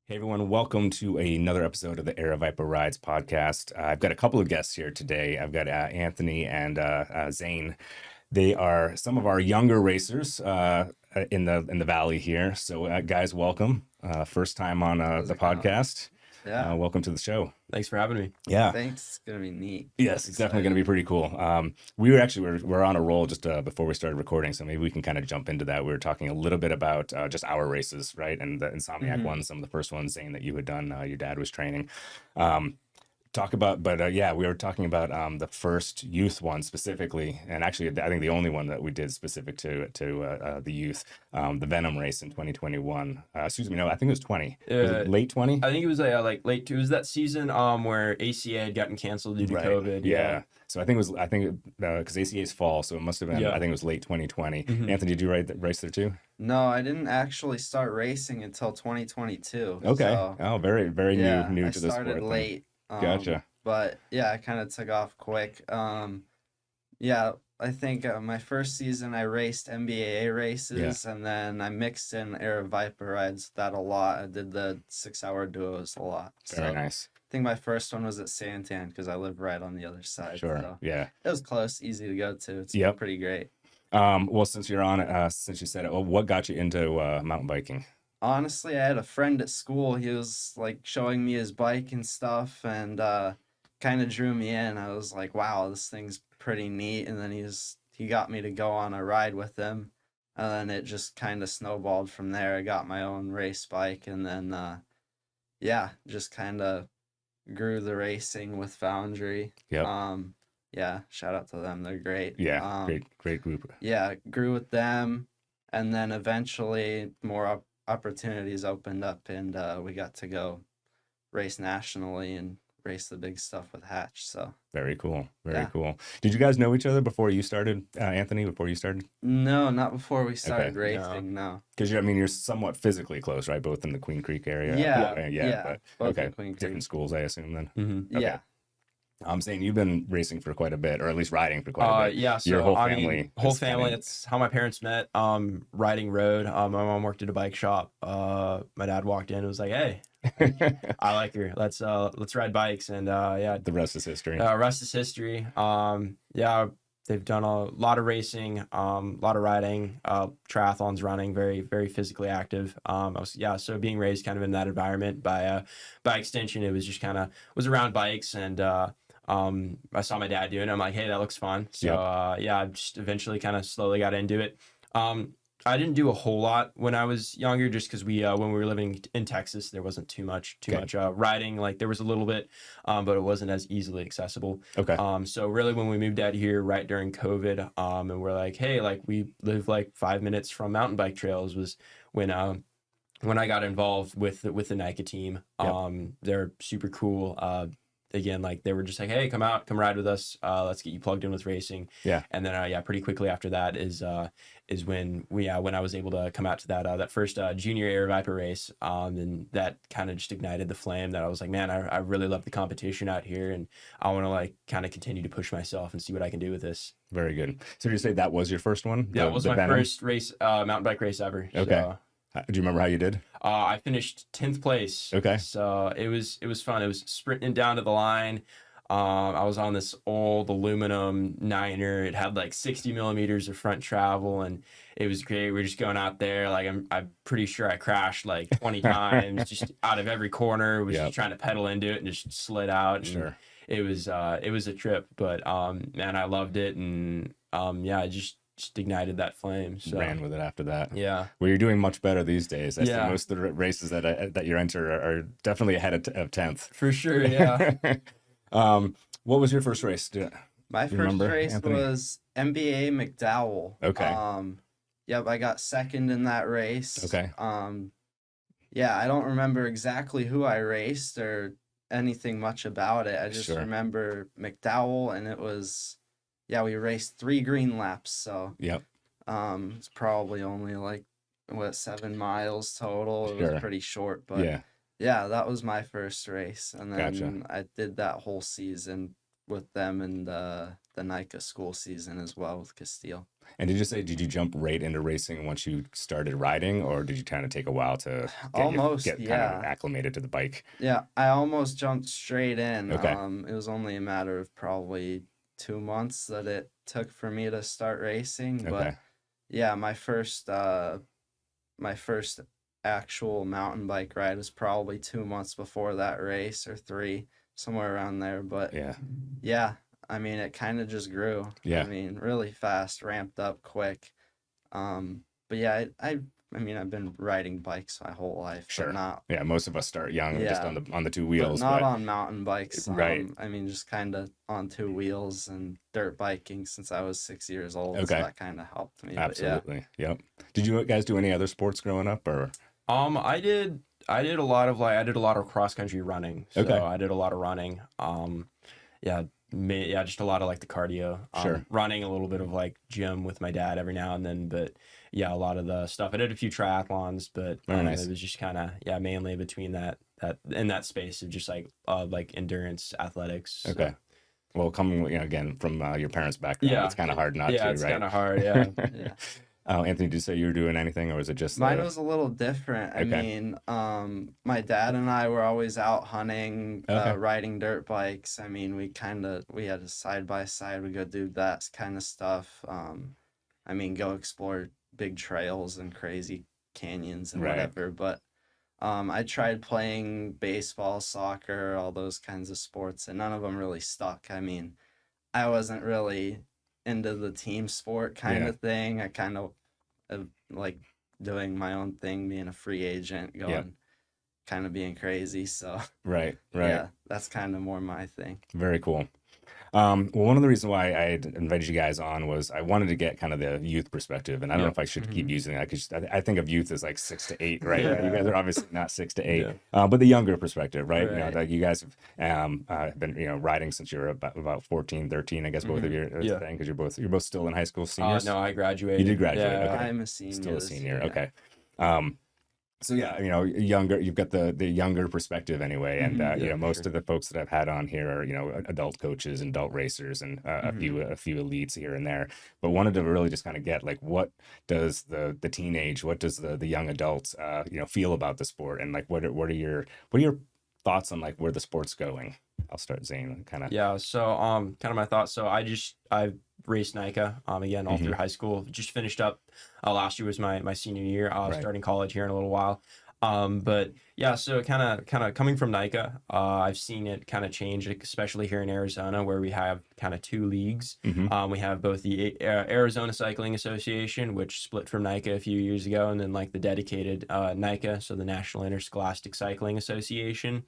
Hey everyone, welcome to another episode of the Aravaipa Rides podcast. I've got a couple of guests here today. I've got Anthony and Zane. They are some of our younger racers in the valley here. So, guys, welcome. First time on How's the it going? podcast. Yeah, Welcome to the show. Thanks for having me. Yeah. thanks. It's gonna be neat. Yes, it's definitely going to be pretty cool. We're on a roll just before we started recording, so maybe we can kind of jump into that. We were talking a little bit about just our races, right, and the Insomniac ones, some of the first ones, saying that you had done. Your dad was training. We were talking about the first youth one specifically, and actually, I think the only one that we did specific to the youth, the Venom race in 2021. Excuse me, no, I think it was 20. Was it late 20? I think it was like late. It was that season where ACA had gotten canceled due to Right. COVID. Yeah. So I think because ACA is fall, so it must have been. Yeah. I think it was late 2020. Mhm. Anthony, did you race there too? No, I didn't actually start racing until 2022. Okay. So, Oh, very very yeah, new I to the sport. started then. late. Gotcha. But yeah, I kind of took off quick. Yeah, I think my first season I raced MBAA races, and then I mixed in Aravaipa Rides with that a lot. I did the 6-hour duos a lot. Very So nice. I think my first one was at Santan because I live right on the other side. Sure. So Yeah. it was close, easy to go to. It's Yep. pretty great. Well, since you're on it, since you said it, well, what got you into mountain biking? Honestly, I had a friend at school. He was like showing me his bike and stuff, and kind of drew me in. I was like, wow, this thing's pretty neat. And then he got me to go on a ride with him, and then it just kind of snowballed from there. I got my own race bike, and then just kind of grew the racing with Foundry. Yep. Yeah, shout out to them. They're great. Yeah. Great group. Yeah, grew with them, and then eventually more opportunities opened up, and we got to go race nationally and race the big stuff with Hatch. So Very cool. Very Yeah. cool. Did you guys know each other before you started, Anthony? Before you started? no, not before we started Okay. racing. No. Because you're somewhat physically close, right? Both in the Queen Creek area. Yeah, But both in okay, Queen Creek. different schools, I assume then. Mm-hmm. Yeah. I'm saying you've been racing for quite a bit, or at least riding for quite a bit. Yeah. So Your whole I family. mean, whole is kinda- family. It's how my parents met. Riding road. My mom worked at a bike shop. My dad walked in and was like, "Hey, I like her. Let's ride bikes." And The rest is history. rest is history. They've done a lot of racing, a lot of riding, triathlons, running, very, very physically active. So being raised kind of in that environment by extension, it was just kind of was around bikes, and I saw my dad doing it. I'm like, hey, that looks fun. So I just eventually kind of slowly got into it. I didn't do a whole lot when I was younger, just because when we were living in Texas, there wasn't too much riding. Like there was a little bit, but it wasn't as easily accessible. Okay. So really when we moved out here right during COVID, and we're like, hey, like we live like 5 minutes from mountain bike trails, was when I got involved with the NICA team. They're super cool. Again, like they were just like, hey, come ride with us. Let's get you plugged in with racing. Yeah. And then pretty quickly after that is when I was able to come out to that first junior Aravaipa race. And that kind of just ignited the flame that I was like, man, I really love the competition out here, and I want to like kind of continue to push myself and see what I can do with this. Very good. So did you say that was your first one? Yeah, it was my Venom? first race, mountain bike race ever. Okay. So, Do you remember how you did? I finished 10th place. Okay. So it was fun. It was sprinting down to the line. I was on this old aluminum Niner. It had like 60 millimeters of front travel, and it was great. We were just going out there. Like I'm pretty sure I crashed like 20 times, just out of every corner. Was just trying to pedal into it and just slid out. And Sure. It was a trip, but man, I loved it, and I just ignited that flame. So Ran with it after that. yeah. Well, you're doing much better these days. I see Yeah. most of the races that you enter are definitely ahead of 10th. For sure, yeah. What was your first race? My You first remember, race Anthony? was MBA McDowell. Okay. Yep, I got second in that race. Okay. I don't remember exactly who I raced or anything much about it. I just Sure. remember McDowell, and it was, we raced 3 green laps. So Yep. it's probably only like 7 miles total. It Sure. was pretty short, but Yeah. yeah, that was my first race, and then Gotcha. I did that whole season. with them in the NICA school season as well with Castile. And did you jump right into racing once you started riding, or did you kind of take a while to Almost, get kind of yeah. acclimated to the bike? Yeah, I almost jumped straight in. Okay. It was only a matter of probably 2 months that it took for me to start racing. But Okay. yeah, my first actual mountain bike ride was probably 2 months before that race, or three, somewhere around there. But Yeah. yeah, I mean, it kind of just grew. Yeah. I mean, really fast, ramped up quick. But yeah, I mean, I've been riding bikes my whole life, Sure. but not, Yeah, most of us start young, just yeah, on the two but wheels, not but on mountain bikes. right. I mean, just kind of on two wheels and dirt biking since I was 6 years old. So Okay. that kind of helped me. But yeah. Absolutely. Yep. Did you guys do any other sports growing up, or? I did a lot of cross country running. So Okay. I did a lot of running. Yeah, just a lot of like the cardio. Sure. Running, a little bit of like gym with my dad every now and then, but yeah, a lot of the stuff. I did a few triathlons, but Very nice. it was just kind of mainly between that in that space of just like endurance athletics. So. Okay. Well, coming again from your parents' background, Yeah. it's kind of hard not Yeah, to, it's right? kind of hard. Yeah. Yeah. Anthony, did you say you were doing anything, or was it just Mine was a little different. I Okay. mean, my dad and I were always out hunting, Okay. riding dirt bikes. I mean, we had a side by side. We go do that kind of stuff. I mean, go explore big trails and crazy canyons and Right. whatever. But I tried playing baseball, soccer, all those kinds of sports, and none of them really stuck. I mean, I wasn't really into the team sport kind Yeah. of thing. I kind of like doing my own thing, being a free agent, going kind of being crazy. So Right. yeah, that's kind of more my thing. Very cool. Well, one of the reasons why I had invited you guys on was I wanted to get kind of the youth perspective, and I don't know if I should keep using that because I think of youth as like 6 to 8, right? Yeah. You guys are obviously not 6 to 8, Yeah. but the younger perspective, right? You know, Right. like you guys have been riding since you were about 14, 13, I guess both of you are Yeah. saying, because you're both still in high school, seniors. No, I graduated. You did graduate, Yeah. okay. I'm a senior. Still a this senior, year, yeah. okay. So yeah, younger, you've got the younger perspective anyway, and Yeah, most sure. of the folks that I've had on here are adult coaches and adult racers, and a few elites here and there. But wanted to really just kind of get like, what does the teenage, what does the young adults feel about the sport, and like what are your thoughts on like where the sport's going? I'll start Zane, kind of. Yeah, so kind of my thoughts. So I raced NICA again all through high school. Just finished up last year was my senior year. Right. Starting college here in a little while. But yeah, so kind of coming from NICA, I've seen it kind of change, especially here in Arizona, where we have kind of two leagues. We have both the Arizona Cycling Association, which split from NICA a few years ago, and then like the dedicated NICA, so the National Interscholastic Cycling Association.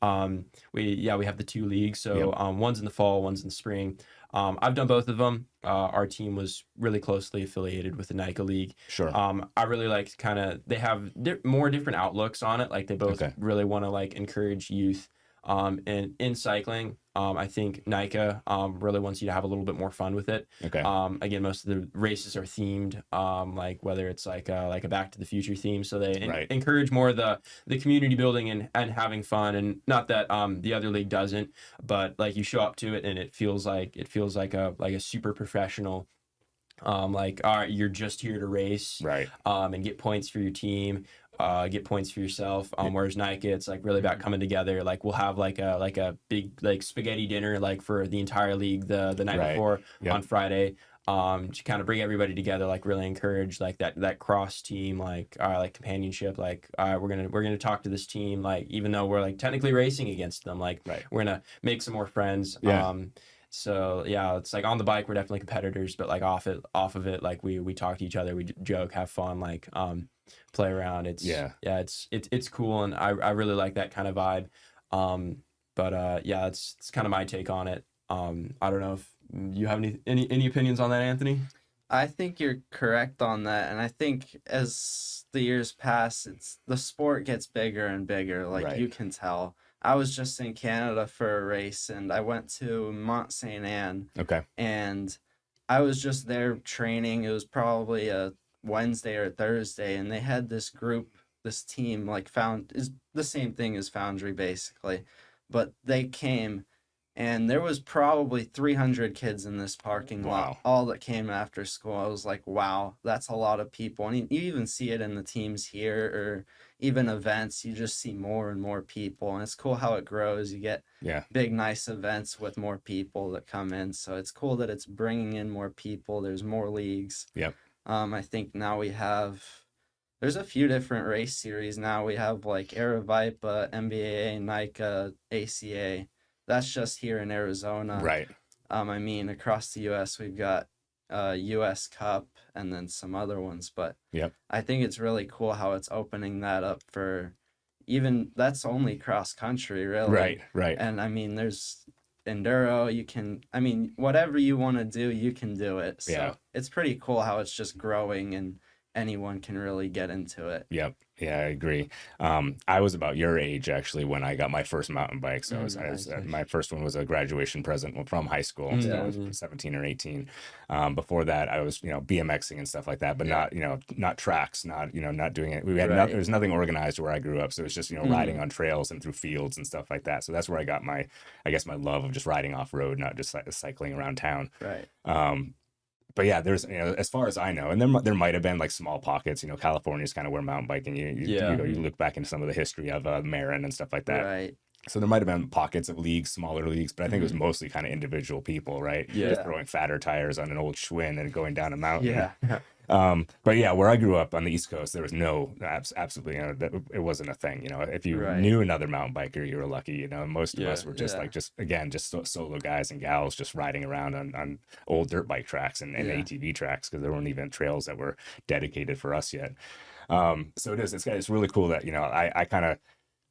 We have the two leagues. So one's in the fall, one's in the spring. I've done both of them. Our team was really closely affiliated with the NICA League. Sure. I really like they have more different outlooks on it. Like they both really want to like encourage youth and in cycling. I think NICA really wants you to have a little bit more fun with it. Okay. Again, most of the races are themed, like whether it's like a Back to the Future theme. So they encourage more the community building and having fun. And not that the other league doesn't, but like you show up to it and it feels like a super professional. Like, all right, you're just here to race, Right. And get points for your team, get points for yourself. Whereas NICA, it's like really about coming together. Like we'll have like a big like spaghetti dinner like for the entire league the night before on Friday, to kind of bring everybody together. Like really encourage like that cross team like companionship. Like we're gonna talk to this team like even though we're like technically racing against them. Like we're gonna make some more friends. Yeah. So yeah, it's like on the bike we're definitely competitors, but like off of it, like we talk to each other, we joke, have fun, like play around. It's cool, and I really like that kind of vibe. But yeah, it's kind of my take on it. I don't know if you have any opinions on that, Anthony? I think you're correct on that, and I think as the years pass, the sport gets bigger and bigger. Like you can tell. I was just in Canada for a race, and I went to Mont Saint Anne. Okay. And I was just there training. It was probably a Wednesday or Thursday, and they had this team like is the same thing as Foundry basically, but they came and there was probably 300 kids in this parking lot, Wow. all that came after school. I was like, wow, that's a lot of people. And you even see it in the teams here, or even events. You just see more and more people, and it's cool how it grows. You get Yeah. big, nice events with more people that come in. So it's cool that it's bringing in more people. There's more leagues. Yep. I think now there's a few different race series now. We have like Aravaipa, MBAA, NICA, ACA. That's just here in Arizona. Right. I mean, across the U.S., we've got U.S. Cup and then some other ones. But Yep. I think it's really cool how it's opening that up for even that's only cross country, really. Right. Right. And I mean, there's enduro. I mean, whatever you want to do, you can do it. So Yeah. it's pretty cool how it's just growing and anyone can really get into it. Yep. Yeah, I agree. I was about your age actually when I got my first mountain bike. So Nice. my first one was a graduation present from high school. So I was 17 or 18. Before that, I was, BMXing and stuff like that, but not, not tracks, not doing it. We had Right. there was nothing organized where I grew up. So it was just, riding on trails and through fields and stuff like that. So that's where I got my love of just riding off road, not just like cycling around town. Right. But yeah, there's, as far as I know, and there might have been like small pockets, California is kind of where mountain biking, you look back into some of the history of Marin and stuff like that. Right. So there might have been pockets of leagues, smaller leagues, but I think it was mostly kind of individual people, right? Yeah. Just throwing fatter tires on an old Schwinn and going down a mountain. Yeah. But yeah, where I grew up on the East Coast, there was absolutely, it wasn't a thing. If you Right. knew another mountain biker, you were lucky. Most of us were just Yeah. solo guys and gals just riding around on old dirt bike tracks and Yeah. ATV tracks because there weren't even trails that were dedicated for us yet. So it's really cool that, I kind of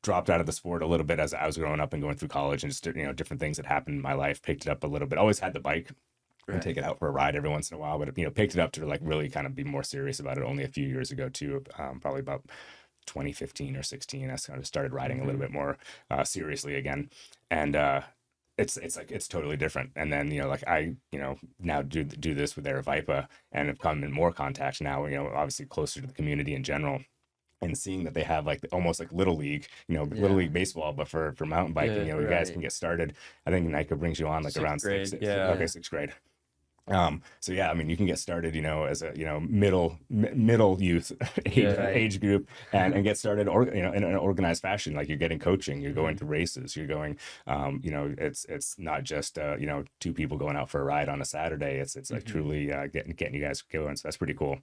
dropped out of the sport a little bit as I was growing up and going through college and just, different things that happened in my life, picked it up a little bit, always had the bike. And take it out for a ride every once in a while, but picked it up to like really kind of be more serious about it only a few years ago too, probably about 2015 or 16. I kind of started riding a little bit more seriously again, and it's totally different. And then I now do this with Aravaipa and have come in more contact now. Obviously closer to the community in general. And seeing that they have like almost like little league, little league baseball, but for mountain biking, you guys can get started. I think NICA brings you on like around grade, sixth yeah. sixth grade. So yeah, I mean, you can get started, as a, middle youth age group and get started in an organized fashion. Like you're getting coaching, you're going to races, you're going, it's not just, two people going out for a ride on a Saturday. It's like truly getting you guys going. So that's pretty cool.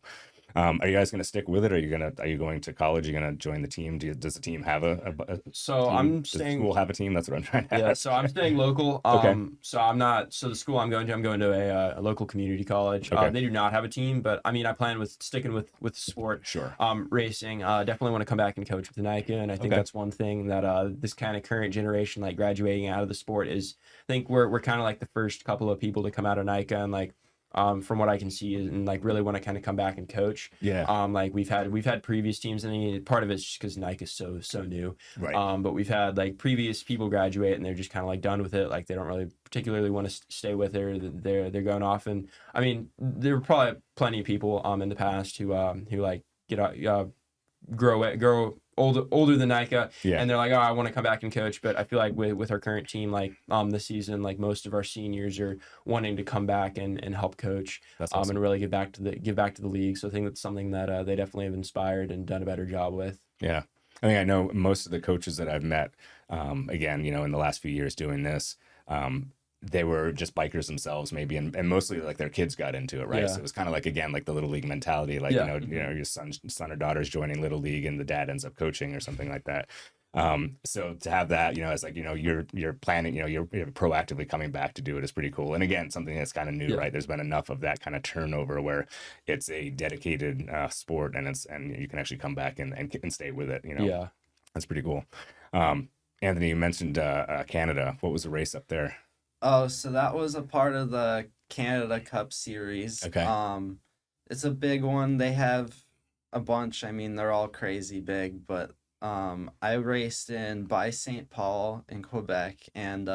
Are you guys going to stick with it? Are you going to college? Are you going to join the team? Does the team have a So team? I'm Does staying. the school have a team? That's what I'm trying to Yeah, ask. so I'm staying local. Okay. So I'm not. So the school I'm going to a local community college. Okay. They do not have a team, but I mean, I plan with sticking with sport. Sure. Racing. Definitely want to come back and coach with the NICA, and I think that's one thing that this kind of current generation, like graduating out of the sport, is. I think we're kind of like the first couple of people to come out of NICA, and like. From what I can see, and like really want to kind of come back and coach. Yeah. Like we've had previous teams, and part of it's just because NICA is so new. Right. But we've had like previous people graduate, and they're just kind of like done with it. Like they don't really particularly want to stay with it. Or they're going off, and I mean there were probably plenty of people in the past who like get grow older than NICA, and they're like, oh, I want to come back and coach. But I feel like with our current team, like this season, like most of our seniors are wanting to come back and help coach. That's awesome. And really give back to the league. So I think that's something that they definitely have inspired and done a better job with. Yeah. I mean, I know most of the coaches that I've met, again, in the last few years doing this, they were just bikers themselves, maybe, and mostly like their kids got into it, right? Yeah. So it was kind of like, again, like the little league mentality, like your son or daughter's joining little league, and the dad ends up coaching or something like that. So to have that, it's like you're planning, you're proactively coming back to do it is pretty cool. And again, something that's kind of new, right? There's been enough of that kind of turnover where it's a dedicated sport, and you can actually come back and stay with it. Yeah, that's pretty cool. Anthony, you mentioned Canada. What was the race up there? Oh, so that was a part of the Canada Cup series. Okay. It's a big one. They have a bunch. I mean, they're all crazy big, but I raced by St. Paul in Quebec, and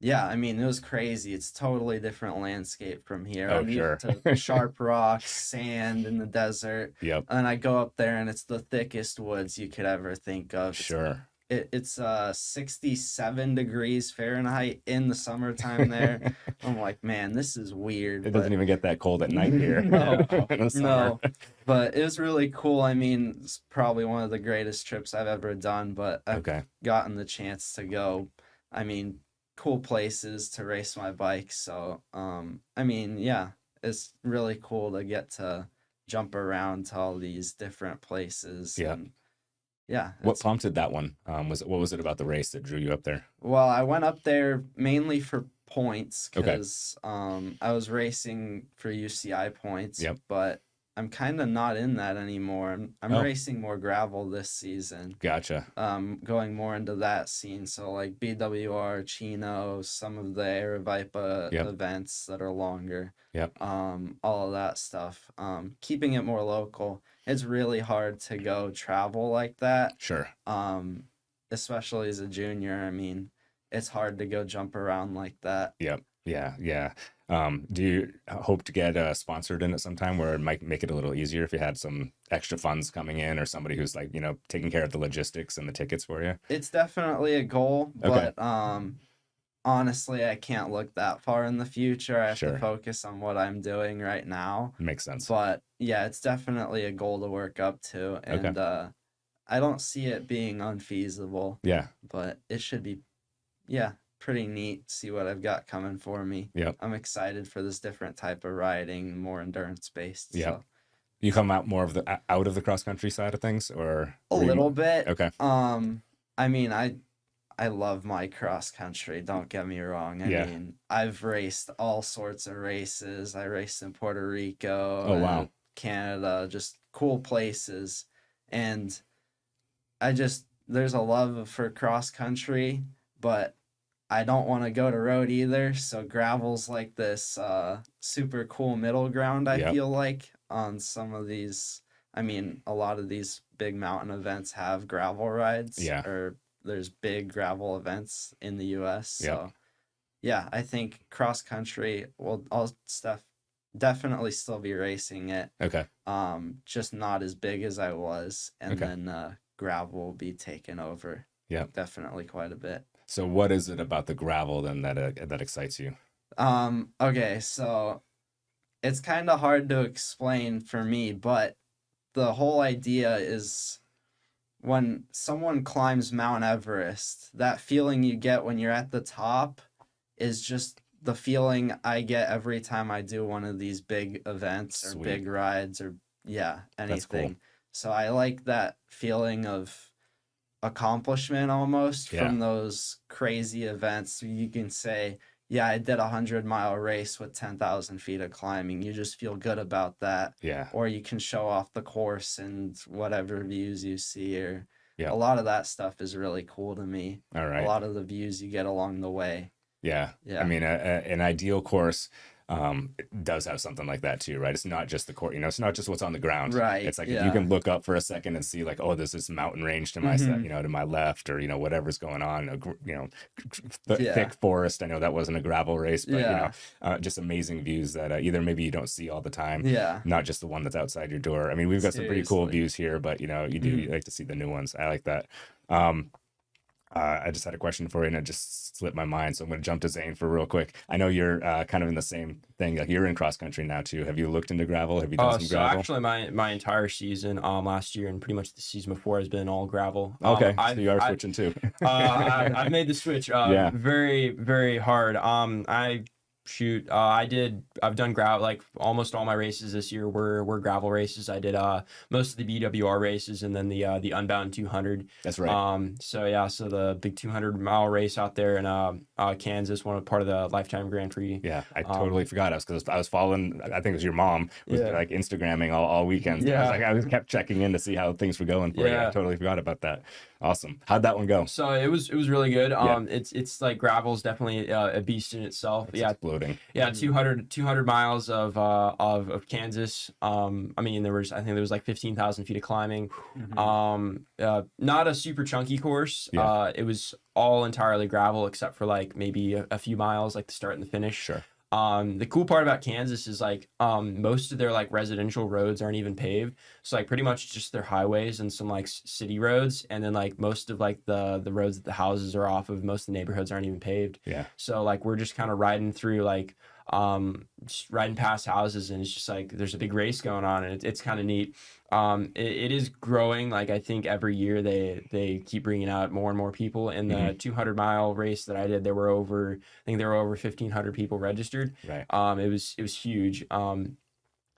yeah, I mean, it was crazy. It's totally different landscape from here. Oh, I'm sure. used to sharp rocks, sand in the desert. Yep. And I go up there, and it's the thickest woods you could ever think of. Sure. it's 67 degrees Fahrenheit in the summertime there. I'm like, man, this is weird. It but doesn't even get that cold at night here. No, in the summer. no, but it was really cool. I mean, it's probably one of the greatest trips I've ever done, but I've Okay. gotten the chance to go, I mean, cool places to race my bike. So, I mean, yeah, it's really cool to get to jump around to all these different places. Yeah. And yeah. What prompted that one? What was it about the race that drew you up there? Well, I went up there mainly for points Okay. because I was racing for UCI points, Yep. but I'm kind of not in that anymore. I'm Oh. racing more gravel this season. Gotcha. Going more into that scene. So like BWR, Chino, some of the Aravaipa Yep. events that are longer. Yep. All of that stuff. Keeping it more local. It's really hard to go travel like that. Sure. Especially as a junior. I mean, it's hard to go jump around like that. Yep. Yeah. Yeah. Do you hope to get sponsored in at some time where it might make it a little easier if you had some extra funds coming in or somebody who's like, taking care of the logistics and the tickets for you? It's definitely a goal, Okay. but honestly, I can't look that far in the future. I have Sure. to focus on what I'm doing right now. Makes sense. But yeah, it's definitely a goal to work up to, and I don't see it being unfeasible. Yeah. But it should be, yeah, pretty neat to see what I've got coming for me. Yep. I'm excited for this different type of riding, more endurance based. Yep. So. You come out more of out of the cross country side of things, or A little bit. Okay. I mean, I love my cross country, don't get me wrong. I mean, I've raced all sorts of races. I raced in Puerto Rico, Oh, wow. Canada, just cool places. And there's a love for cross country, but I don't want to go to road either. So gravel's like this super cool middle ground, I feel like, on some of these. I mean, a lot of these big mountain events have gravel rides. Yeah. Or there's big gravel events in the US. So yeah, I think cross country, well, I'll definitely still be racing it. Okay. Just not as big as I was. And then gravel will be taken over. Yeah. Definitely quite a bit. So what is it about the gravel then that excites you? Okay, so it's kind of hard to explain for me, but the whole idea is when someone climbs Mount Everest, that feeling you get when you're at the top is just the feeling I get every time I do one of these big events or big rides or anything. That's cool. So I like that feeling of accomplishment almost from those crazy events. You can say, yeah, I did a 100-mile race with 10,000 feet of climbing. You just feel good about that. Yeah. Or you can show off the course and whatever views you see. Or Yeah. a lot of that stuff is really cool to me. All right. A lot of the views you get along the way. Yeah. I mean, an ideal course does have something like that too, right? It's not just the course, it's not just what's on the ground. Right. It's like if you can look up for a second and see like, oh, there's this mountain range to my to my left, or whatever's going on, thick forest. I know that wasn't a gravel race, but just amazing views that either maybe you don't see all the time. Yeah. Not just the one that's outside your door. I mean, we've got some pretty cool views here, but you do like to see the new ones. I like that. I just had a question for you, and it just slipped my mind, so I'm going to jump to Zane for real quick. I know you're kind of in the same thing. Like you're in cross country now too. Have you looked into gravel? Have you done some gravel? Actually, my entire season last year and pretty much the season before has been all gravel. Okay, so you are switching too. I've made the switch. Very, very hard. I've done gravel, like almost all my races this year were gravel races. I did most of the BWR races and then the Unbound 200. That's right. So the big 200-mile race out there in Kansas, part of the Lifetime Grand Prix. Yeah, I totally forgot. I was following, I think it was your mom was like Instagramming all weekends. Yeah. I was kept checking in to see how things were going for you. I totally forgot about that. Awesome. How'd that one go? So it was really good. It's like gravel is definitely a beast in itself. It's exploding. Yeah, 200 miles of Kansas. I think there was like 15,000 feet of climbing. Not a super chunky course. It was all entirely gravel except for like maybe a few miles, like the start and the finish. Sure. The cool part about Kansas is like most of their like residential roads aren't even paved. So like pretty much just their highways and some like city roads, and then like most of like the roads that the houses are off of, most of the neighborhoods aren't even paved. Yeah. So like we're just kind of riding through like just riding past houses, and it's just like there's a big race going on, and it's kind of neat. It is growing. Like I think every year they keep bringing out more and more people. In the 200-mile race that I did, there were over, I think there were over 1,500 people registered. Right. It was huge. And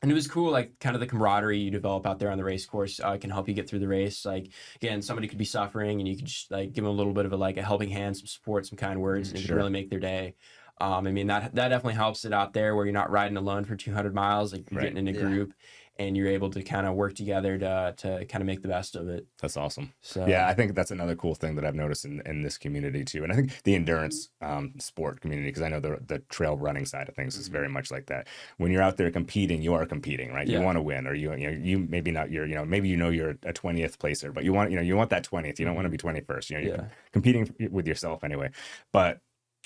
it was cool, like kind of the camaraderie you develop out there on the race course can help you get through the race. Like again, somebody could be suffering, and you could just like give them a little bit of a helping hand, some support, some kind words, and it could really make their day. I mean that definitely helps it out there where you're not riding alone for 200 miles. Like you're getting in a group, and you're able to kind of work together to kind of make the best of it. That's awesome. So yeah, I think that's another cool thing that I've noticed in this community too. And I think the endurance sport community, because I know the trail running side of things is very much like that. When you're out there competing, you are competing, right? You want to win, or you maybe not, maybe you're a 20th placer, but you want that 20th. You don't want to be 21st. You're competing with yourself anyway. But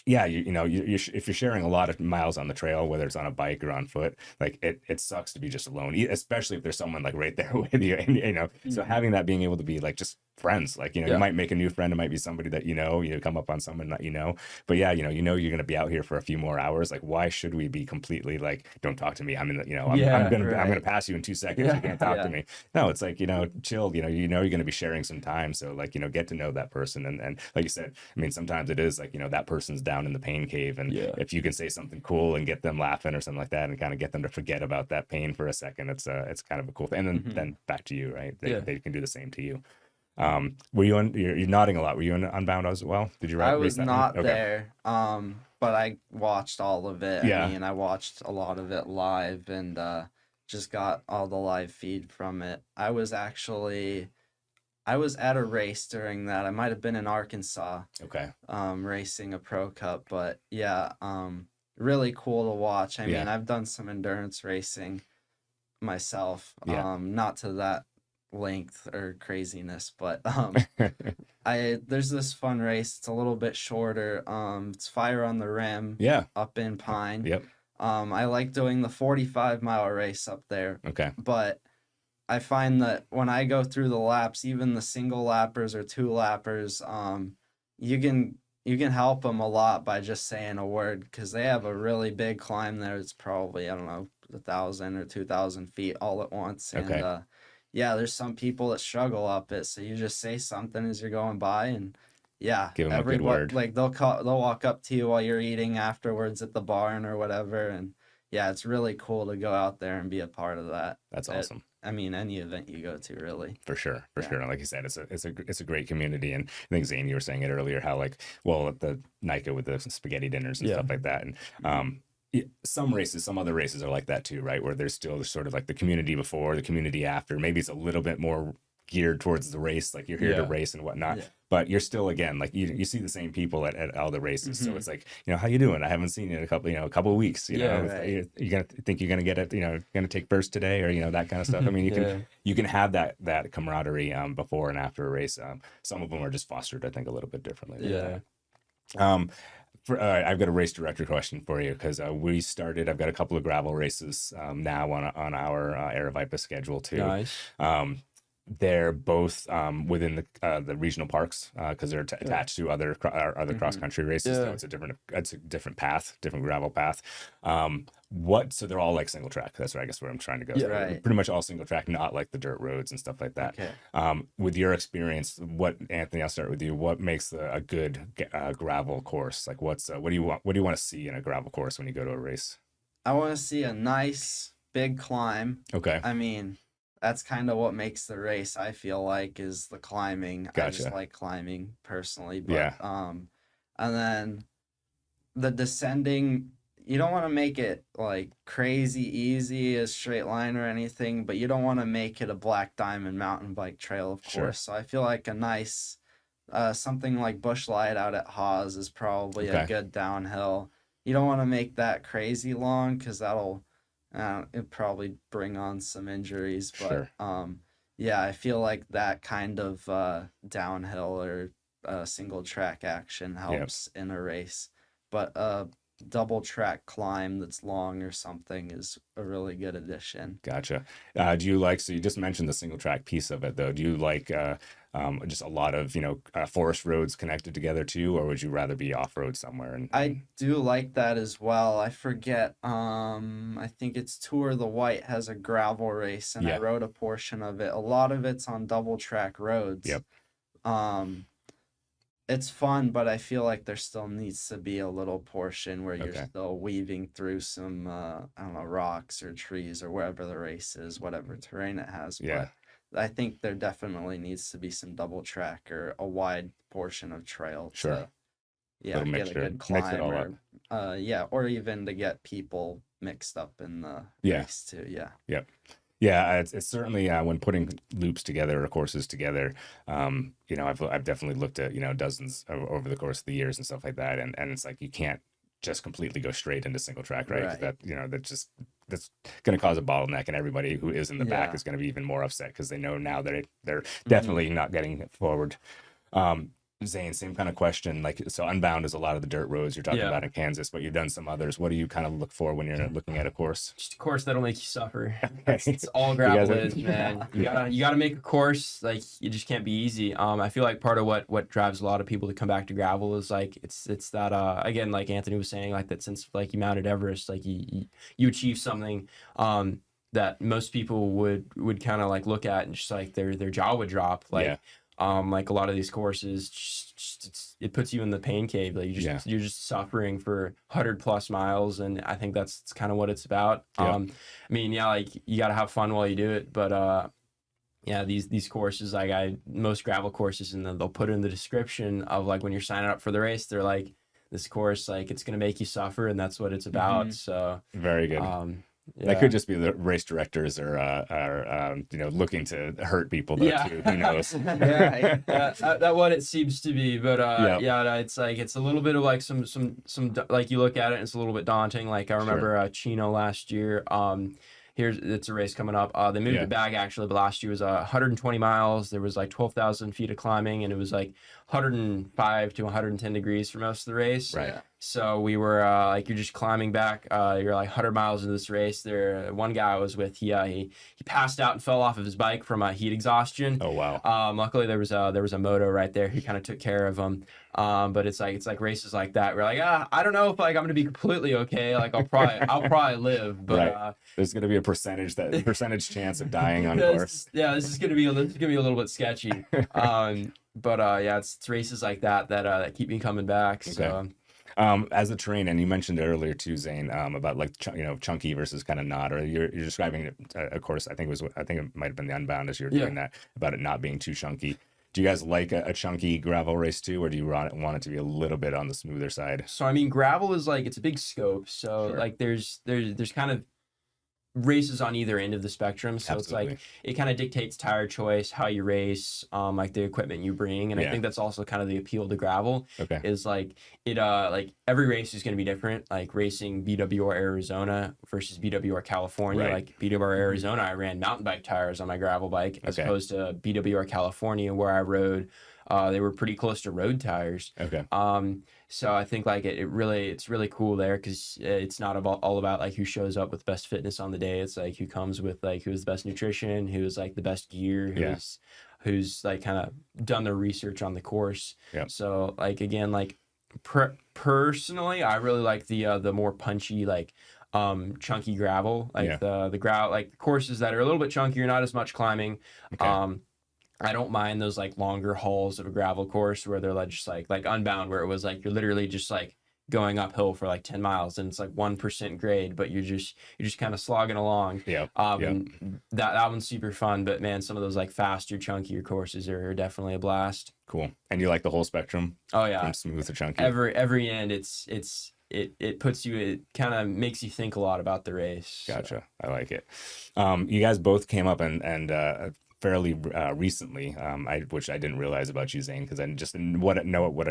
yeah, if you're sharing a lot of miles on the trail, whether it's on a bike or on foot, like it sucks to be just alone, especially if there's someone like right there with you, and so having that, being able to be like just friends, like you might make a new friend. It might be somebody that you come up on someone that but yeah, you're gonna be out here for a few more hours. Like why should we be completely like, don't talk to me, I'm in the I'm gonna pass you in 2 seconds, you can't talk to me. No, it's like chill, you're gonna be sharing some time, so like get to know that person, and like you said, I mean sometimes it is like that person's down in the pain cave, and if you can say something cool and get them laughing or something like that, and kind of get them to forget about that pain for a second, it's kind of a cool thing. And then back to you, right? They can do the same to you. Were you you're nodding a lot, were you in Unbound as well? Did you ride? I was not okay. there, but I watched all of it. I mean, I watched a lot of it live, and just got all the live feed from it. I was at a race during that. I might have been in Arkansas. Okay. Racing a pro cup, but yeah, really cool to watch. I mean, I've done some endurance racing myself. Not to that length or craziness, but there's this fun race. It's a little bit shorter. It's Fire on the Rim. Up in Pine. Yep. I like doing the 45-mile race up there. Okay. But I find that when I go through the laps, even the single lappers or two lappers, you can help them a lot by just saying a word, because they have a really big climb there. It's probably, I don't know, 1,000 or 2,000 feet all at once. Okay. And there's some people that struggle up it, so you just say something as you're going by, and give them a good word. Like they'll walk up to you while you're eating afterwards at the barn or whatever, and it's really cool to go out there and be a part of that. That's awesome. I mean, any event you go to, really. For sure. Like you said, it's a great community, and I think Zane, you were saying it earlier, how like, well, at the NICA with the spaghetti dinners and stuff like that, and some other races are like that too, right? Where there's still sort of like the community before, the community after. Maybe it's a little bit more geared towards the race, like you're here to race and whatnot, but you're still, again, like you see the same people at all the races. So it's like, how you doing? I haven't seen you in a couple of weeks. You're gonna think you're gonna get it, gonna take first today, or that kind of stuff. I mean, you can have that camaraderie before and after a race. Some of them are just fostered, I think, a little bit differently. I've got a race director question for you, because I've got a couple of gravel races now on our Aravaipa schedule too. Nice. They're both within the regional parks, because they're attached to other cross country races. So it's a different path, different gravel path. So they're all like single track. That's where I'm trying to go. Right. Pretty much all single track, not like the dirt roads and stuff like that. Okay. With your experience, Anthony, I'll start with you. What makes a good gravel course? Like what do you want to see in a gravel course when you go to a race? I want to see a nice big climb. Okay. I mean, that's kind of what makes the race, I feel like, is the climbing. Gotcha. I just like climbing personally, but and then the descending, you don't want to make it like crazy easy, a straight line or anything, but you don't want to make it a Black Diamond mountain bike trail, of course. So I feel like a nice something like Bush Light out at Haas is probably a good downhill. You don't want to make that crazy long, because that'll it'd probably bring on some injuries, but I feel like that kind of downhill or single track action helps in a race. But double track climb that's long or something is a really good addition. Gotcha. Do you like, so you just mentioned the single track piece of it though. Do you like just a lot of, forest roads connected together too, or would you rather be off-road somewhere? I do like that as well. I forget, I think it's Tour of the White has a gravel race, and I Yeah. rode a portion of it. A lot of it's on double track roads. Yep. It's fun, but I feel like there still needs to be a little portion where you're Okay. still weaving through some, I don't know, rocks or trees or wherever the race is, whatever terrain it has. Yeah. But I think there definitely needs to be some double track or a wide portion of trail Sure. to, yeah, Little get mixture. a good Mix it climb, all or yeah, or even to get people mixed up in the Yeah. race too. Yeah. Yeah, it's certainly when putting loops together or courses together, I've definitely looked at, dozens over the course of the years and stuff like that. And it's like, you can't just completely go straight into single track, right? 'Cause Right. that's going to cause a bottleneck, and everybody who is in the back Yeah. is going to be even more upset because they know now that they're Mhm. definitely not getting it forward. Zane, same kind of question. Like, so Unbound is a lot of the dirt roads you're talking Yeah. about in Kansas, but you've done some others. What do you kind of look for when you're looking at a course? Just a course that'll make you suffer. Okay. It's all You guys gravel are- is, man. You gotta make a course. Like, you just can't be easy. I feel like part of what drives a lot of people to come back to gravel is like it's that again, like Anthony was saying, like that sense of like you mounted Everest, like you achieve something that most people would kind of like look at and just like their jaw would drop. Like like a lot of these courses, it puts you in the pain cave. Like you're just suffering for 100+ miles, and I think that's kind of what it's about. Yeah. I mean, yeah, like you got to have fun while you do it, but yeah, these courses, like most gravel courses, and then they'll put in the description of like when you're signing up for the race, they're like, this course, like it's gonna make you suffer, and that's what it's about. Mhm. So Very good. That could just be the race directors are looking to hurt people though too. Who knows? Right. That what it seems to be, but Yep. yeah, it's like it's a little bit of like some like you look at it and it's a little bit daunting. Like I remember Chino last year. It's a race coming up. They moved it back actually, but last year was 120 miles. There was like 12,000 feet of climbing, and it was like 105 to 110 degrees for most of the race. Right. So we were like, you're just climbing back. You're like 100 miles into this race. There, one guy I was with, he passed out and fell off of his bike from heat exhaustion. Oh wow. Luckily there was a moto right there who kind of took care of him. But it's like races like that. We're like, I don't know if like I'm gonna be completely okay. Like I'll probably live, but there's gonna be a percentage chance of dying on course. This is gonna be a little bit sketchy. But yeah, it's races like that keep me coming back. So. Okay. As a terrain, and you mentioned it earlier too, Zane, about like chunky versus kind of not, or you're describing it, of course. I think it might have been the Unbound as you were doing that, about it not being too chunky. Do you guys like a chunky gravel race too, or do you want it to be a little bit on the smoother side? So I mean, gravel is like, it's a big scope. So like there's kind of races on either end of the spectrum, so Absolutely. It's like it kind of dictates tire choice, how you race, like the equipment you bring, and I think that's also kind of the appeal to gravel. Okay. Is like it like every race is going to be different. Like racing BWR Arizona versus BWR California. Right. Like BWR Arizona, I ran mountain bike tires on my gravel bike, as opposed to BWR California, where I rode. They were pretty close to road tires. Okay. So I think like it's really cool there, because it's not all about like who shows up with best fitness on the day. It's like who comes with like who has the best nutrition, who has like the best gear, who's like kind of done their research on the course. Yeah. So like again, like personally, I really like the more punchy like chunky gravel, like the gravel, like the courses that are a little bit chunkier, not as much climbing. Okay. I don't mind those like longer hauls of a gravel course where they're like just like Unbound, where it was like you're literally just like going uphill for like 10 miles and it's like 1% grade, but you're just kind of slogging along. And that one's super fun. But man, some of those like faster, chunkier courses are definitely a blast. Cool. And you like the whole spectrum? Oh yeah. From smooth to chunky. Every end, it puts you, it kind of makes you think a lot about the race. Gotcha. I like it. You guys both came up and fairly recently, which I didn't realize about you, Zane, because I just what I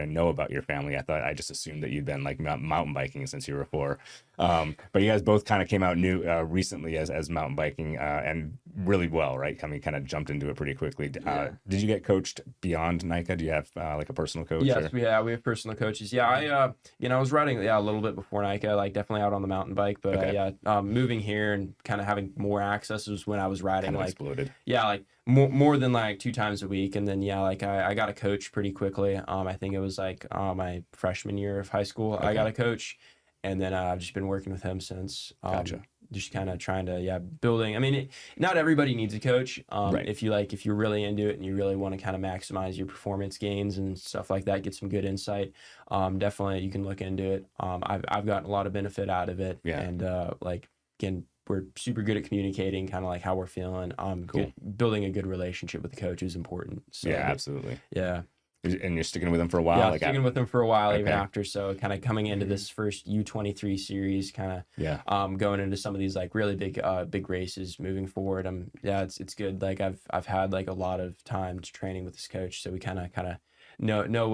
know about your family, I just assumed that you'd been like mountain biking since you were 4. But you guys both kind of came out new recently as mountain biking, and really well, right? I mean, kind of jumped into it pretty quickly. Yeah. Did you get coached beyond NICA? Do you have like a personal coach? Yes, Or? we have personal coaches. Yeah, I was riding a little bit before NICA, like definitely out on the mountain bike, but Okay. moving here and kind of having more access was when I was riding Kind of like exploded. like more than like 2 times a week, and then like I got a coach pretty quickly. I think it was like my freshman year of high school. I got a coach, and then I've just been working with him since. Gotcha. Just kind of trying to building. I mean, not everybody needs a coach. Right. If you're really into it and you really want to kind of maximize your performance gains and stuff like that, get some good insight. Definitely you can look into it. I've gotten a lot of benefit out of it. Yeah. And like again, we're super good at communicating, kind of like how we're feeling. Cool. Building a good relationship with the coach is important. So, Yeah, absolutely. Yeah. And you're sticking with them for a while? Yeah, like sticking with them for a while even Okay. after. So kind of coming into this first U23 series, kind of going into some of these like really big races moving forward. It's good. Like I've had like a lot of time to training with this coach, so we kind of know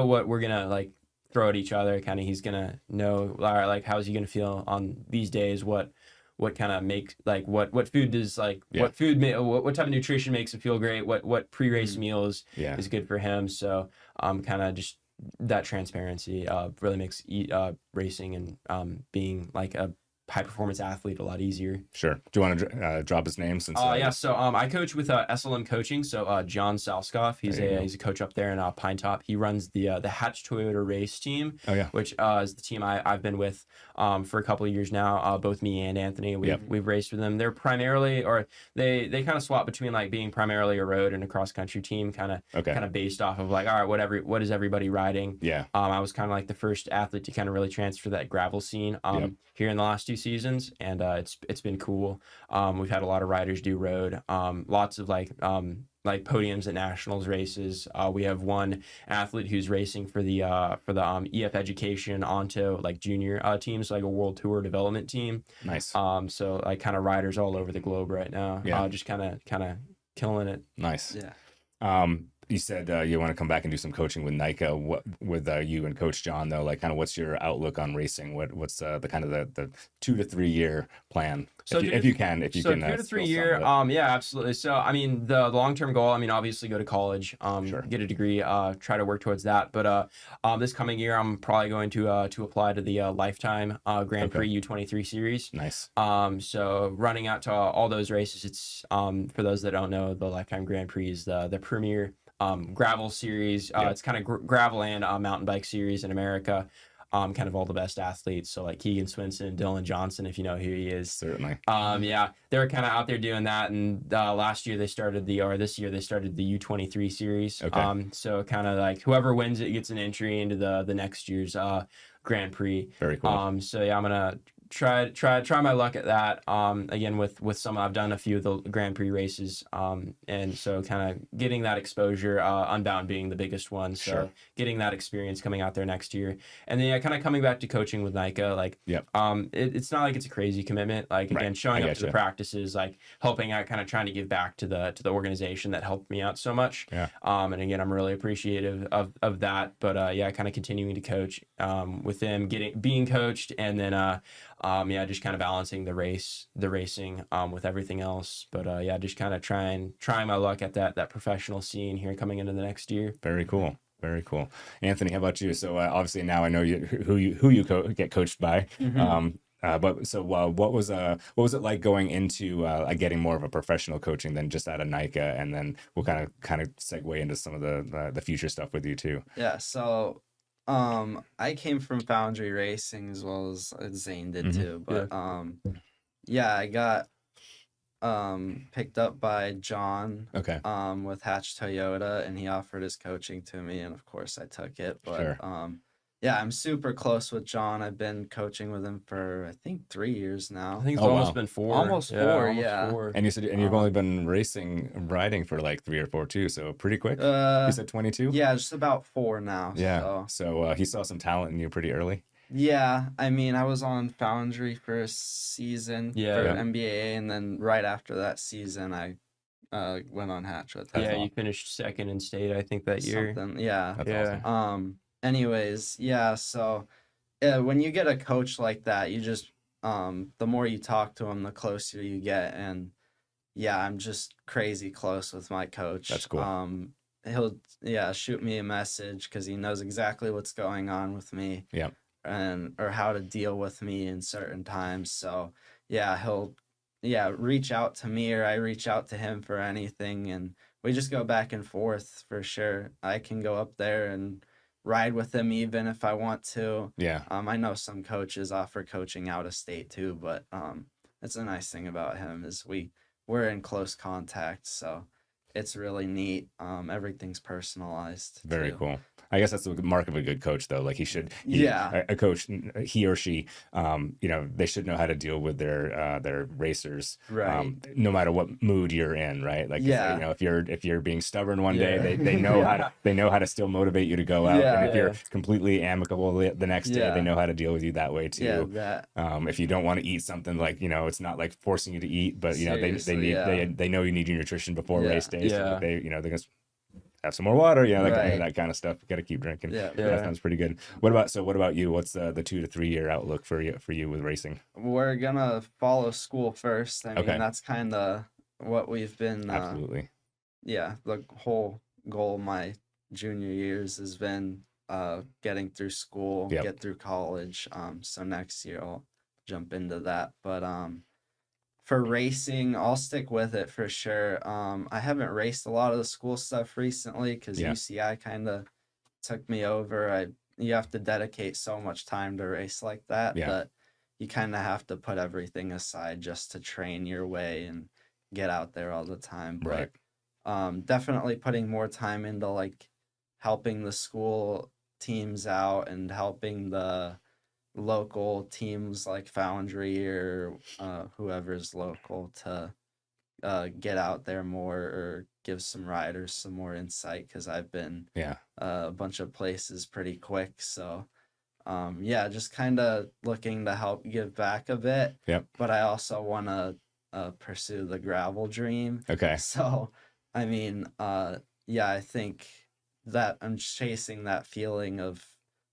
what we're gonna like throw at each other. Kind of he's gonna know, all right, like how's he gonna feel on these days, what kind of makes like what food does like what type of nutrition makes him feel great, what pre-race meals is good for him. So kind of just that transparency really makes racing and being like a high performance athlete a lot easier. Sure. Do you want to drop his name? Since So I coach with SLM Coaching. So John Salskoff, he's a coach up there in Pine Top. He runs the Hatch Toyota race team. Oh yeah. Which is the team I've been with for a couple of years now. Both me and Anthony, we've raced with them. They're primarily, or they kind of swap between like being primarily a road and a cross country team, kind of based off of like, all right, what is everybody riding? Yeah. I was kind of like the first athlete to kind of really transfer that gravel scene here in the last 2 seasons, and it's been cool. We've had a lot of riders do road, lots of like podiums at nationals races. We have one athlete who's racing for the EF Education Onto like junior teams, like a world tour development team. Nice. So like kind of riders all over the globe right now. Yeah. Just kind of killing it. Nice. Yeah. You said you want to come back and do some coaching with NICA. What with you and Coach John though? Like, kind of, what's your outlook on racing? What's the kind of the 2 to 3 year plan? So if you can. 2 to 3 year. Yeah, absolutely. So I mean, the long term goal. I mean, obviously go to college, get a degree, try to work towards that. But this coming year, I'm probably going to apply to the Lifetime Grand Prix U23 series. Nice. So running out to all those races. It's for those that don't know, the Lifetime Grand Prix is the premier gravel series. It's kind of gravel and mountain bike series in America. Kind of all the best athletes. So like Keegan Swinson, Dylan Johnson, if you know who he is. Certainly. They're kind of out there doing that. And this year they started the U23 series. Okay. So kind of like whoever wins it gets an entry into the next year's Grand Prix. Very cool. So yeah, I'm gonna try my luck at that. Again with some, I've done a few of the Grand Prix races. And so kind of getting that exposure, Unbound being the biggest one. So Sure. getting that experience coming out there next year. And then kind of coming back to coaching with NICA, like it's not like it's a crazy commitment. Like again, showing up to the practices, like helping out, kind of trying to give back to the organization that helped me out so much. Yeah. And again, I'm really appreciative of that. But kind of continuing to coach with them, being coached, and then just kind of balancing the racing with everything else. But just kind of trying my luck at that professional scene here coming into the next year. Very cool. Very cool. Anthony, how about you? So obviously now I know who you get coached by. But so what was it like going into getting more of a professional coaching than just out of NICA? And then we'll kind of segue into some of the future stuff with you too. Yeah. So I came from Foundry Racing as well as Zane did too. But I got picked up by John with Hatch Toyota, and he offered his coaching to me, and of course I took it. But I'm super close with John. I've been coaching with him for I think 3 years now. I think it's almost been 4. Almost 4. 4. And you said you've only been riding for like 3 or 4 too, so pretty quick. You said 22? Yeah, just about 4 now. Yeah. So he saw some talent in you pretty early. Yeah, I mean, I was on Foundry for a season for MBA, and then right after that season, I went on Hatch with him. Yeah, you finished second in state, I think, that year. Yeah. That's awesome. Anyways, so when you get a coach like that, you just the more you talk to him, the closer you get, and yeah, I'm just crazy close with my coach. That's cool. He'll shoot me a message because he knows exactly what's going on with me. Yeah. And or how to deal with me in certain times. So yeah, he'll reach out to me or I reach out to him for anything, and we just go back and forth for sure. I can go up there and ride with him even if I want to. Yeah. I know some coaches offer coaching out of state too, but that's a nice thing about him is we're in close contact, so it's really neat. Everything's personalized. Very too. cool. I guess that's the mark of a good coach, though. Like Yeah. a coach, he or she, they should know how to deal with their racers, Right. no matter what mood you're in, right? Like, Yeah. if you're being stubborn one day, Yeah. they know Yeah. they know how to still motivate you to go out, and if Yeah. you're completely amicable the next day, Yeah. they know how to deal with you that way Yeah, too. that If you don't want to eat something, like, it's not like forcing you to eat, but Seriously, yeah. they know you need your nutrition before Yeah. race day, so Yeah. they're gonna have some more water, Right. that kind of stuff. Got to keep drinking. Yeah. That Yeah. sounds pretty good. What about you? What's the 2 to 3 year outlook for you with racing? We're gonna follow school first. I mean, Okay. that's kind of what we've been. Absolutely. The whole goal of my junior years has been getting through school, Yep. get through college. So next year I'll jump into that. But for racing, I'll stick with it for sure. I haven't raced a lot of the school stuff recently because Yeah. UCI kind of took me over. You have to dedicate so much time to race like that Yeah. that you kind of have to put everything aside just to train your way and get out there all the time. But definitely putting more time into like helping the school teams out and helping the local teams like Foundry or whoever's local to get out there more or give some riders some more insight because I've been a bunch of places pretty quick. So just kind of looking to help give back a bit. Yep. But I also want to pursue the gravel dream. Okay. So, I mean, I think that I'm chasing that feeling of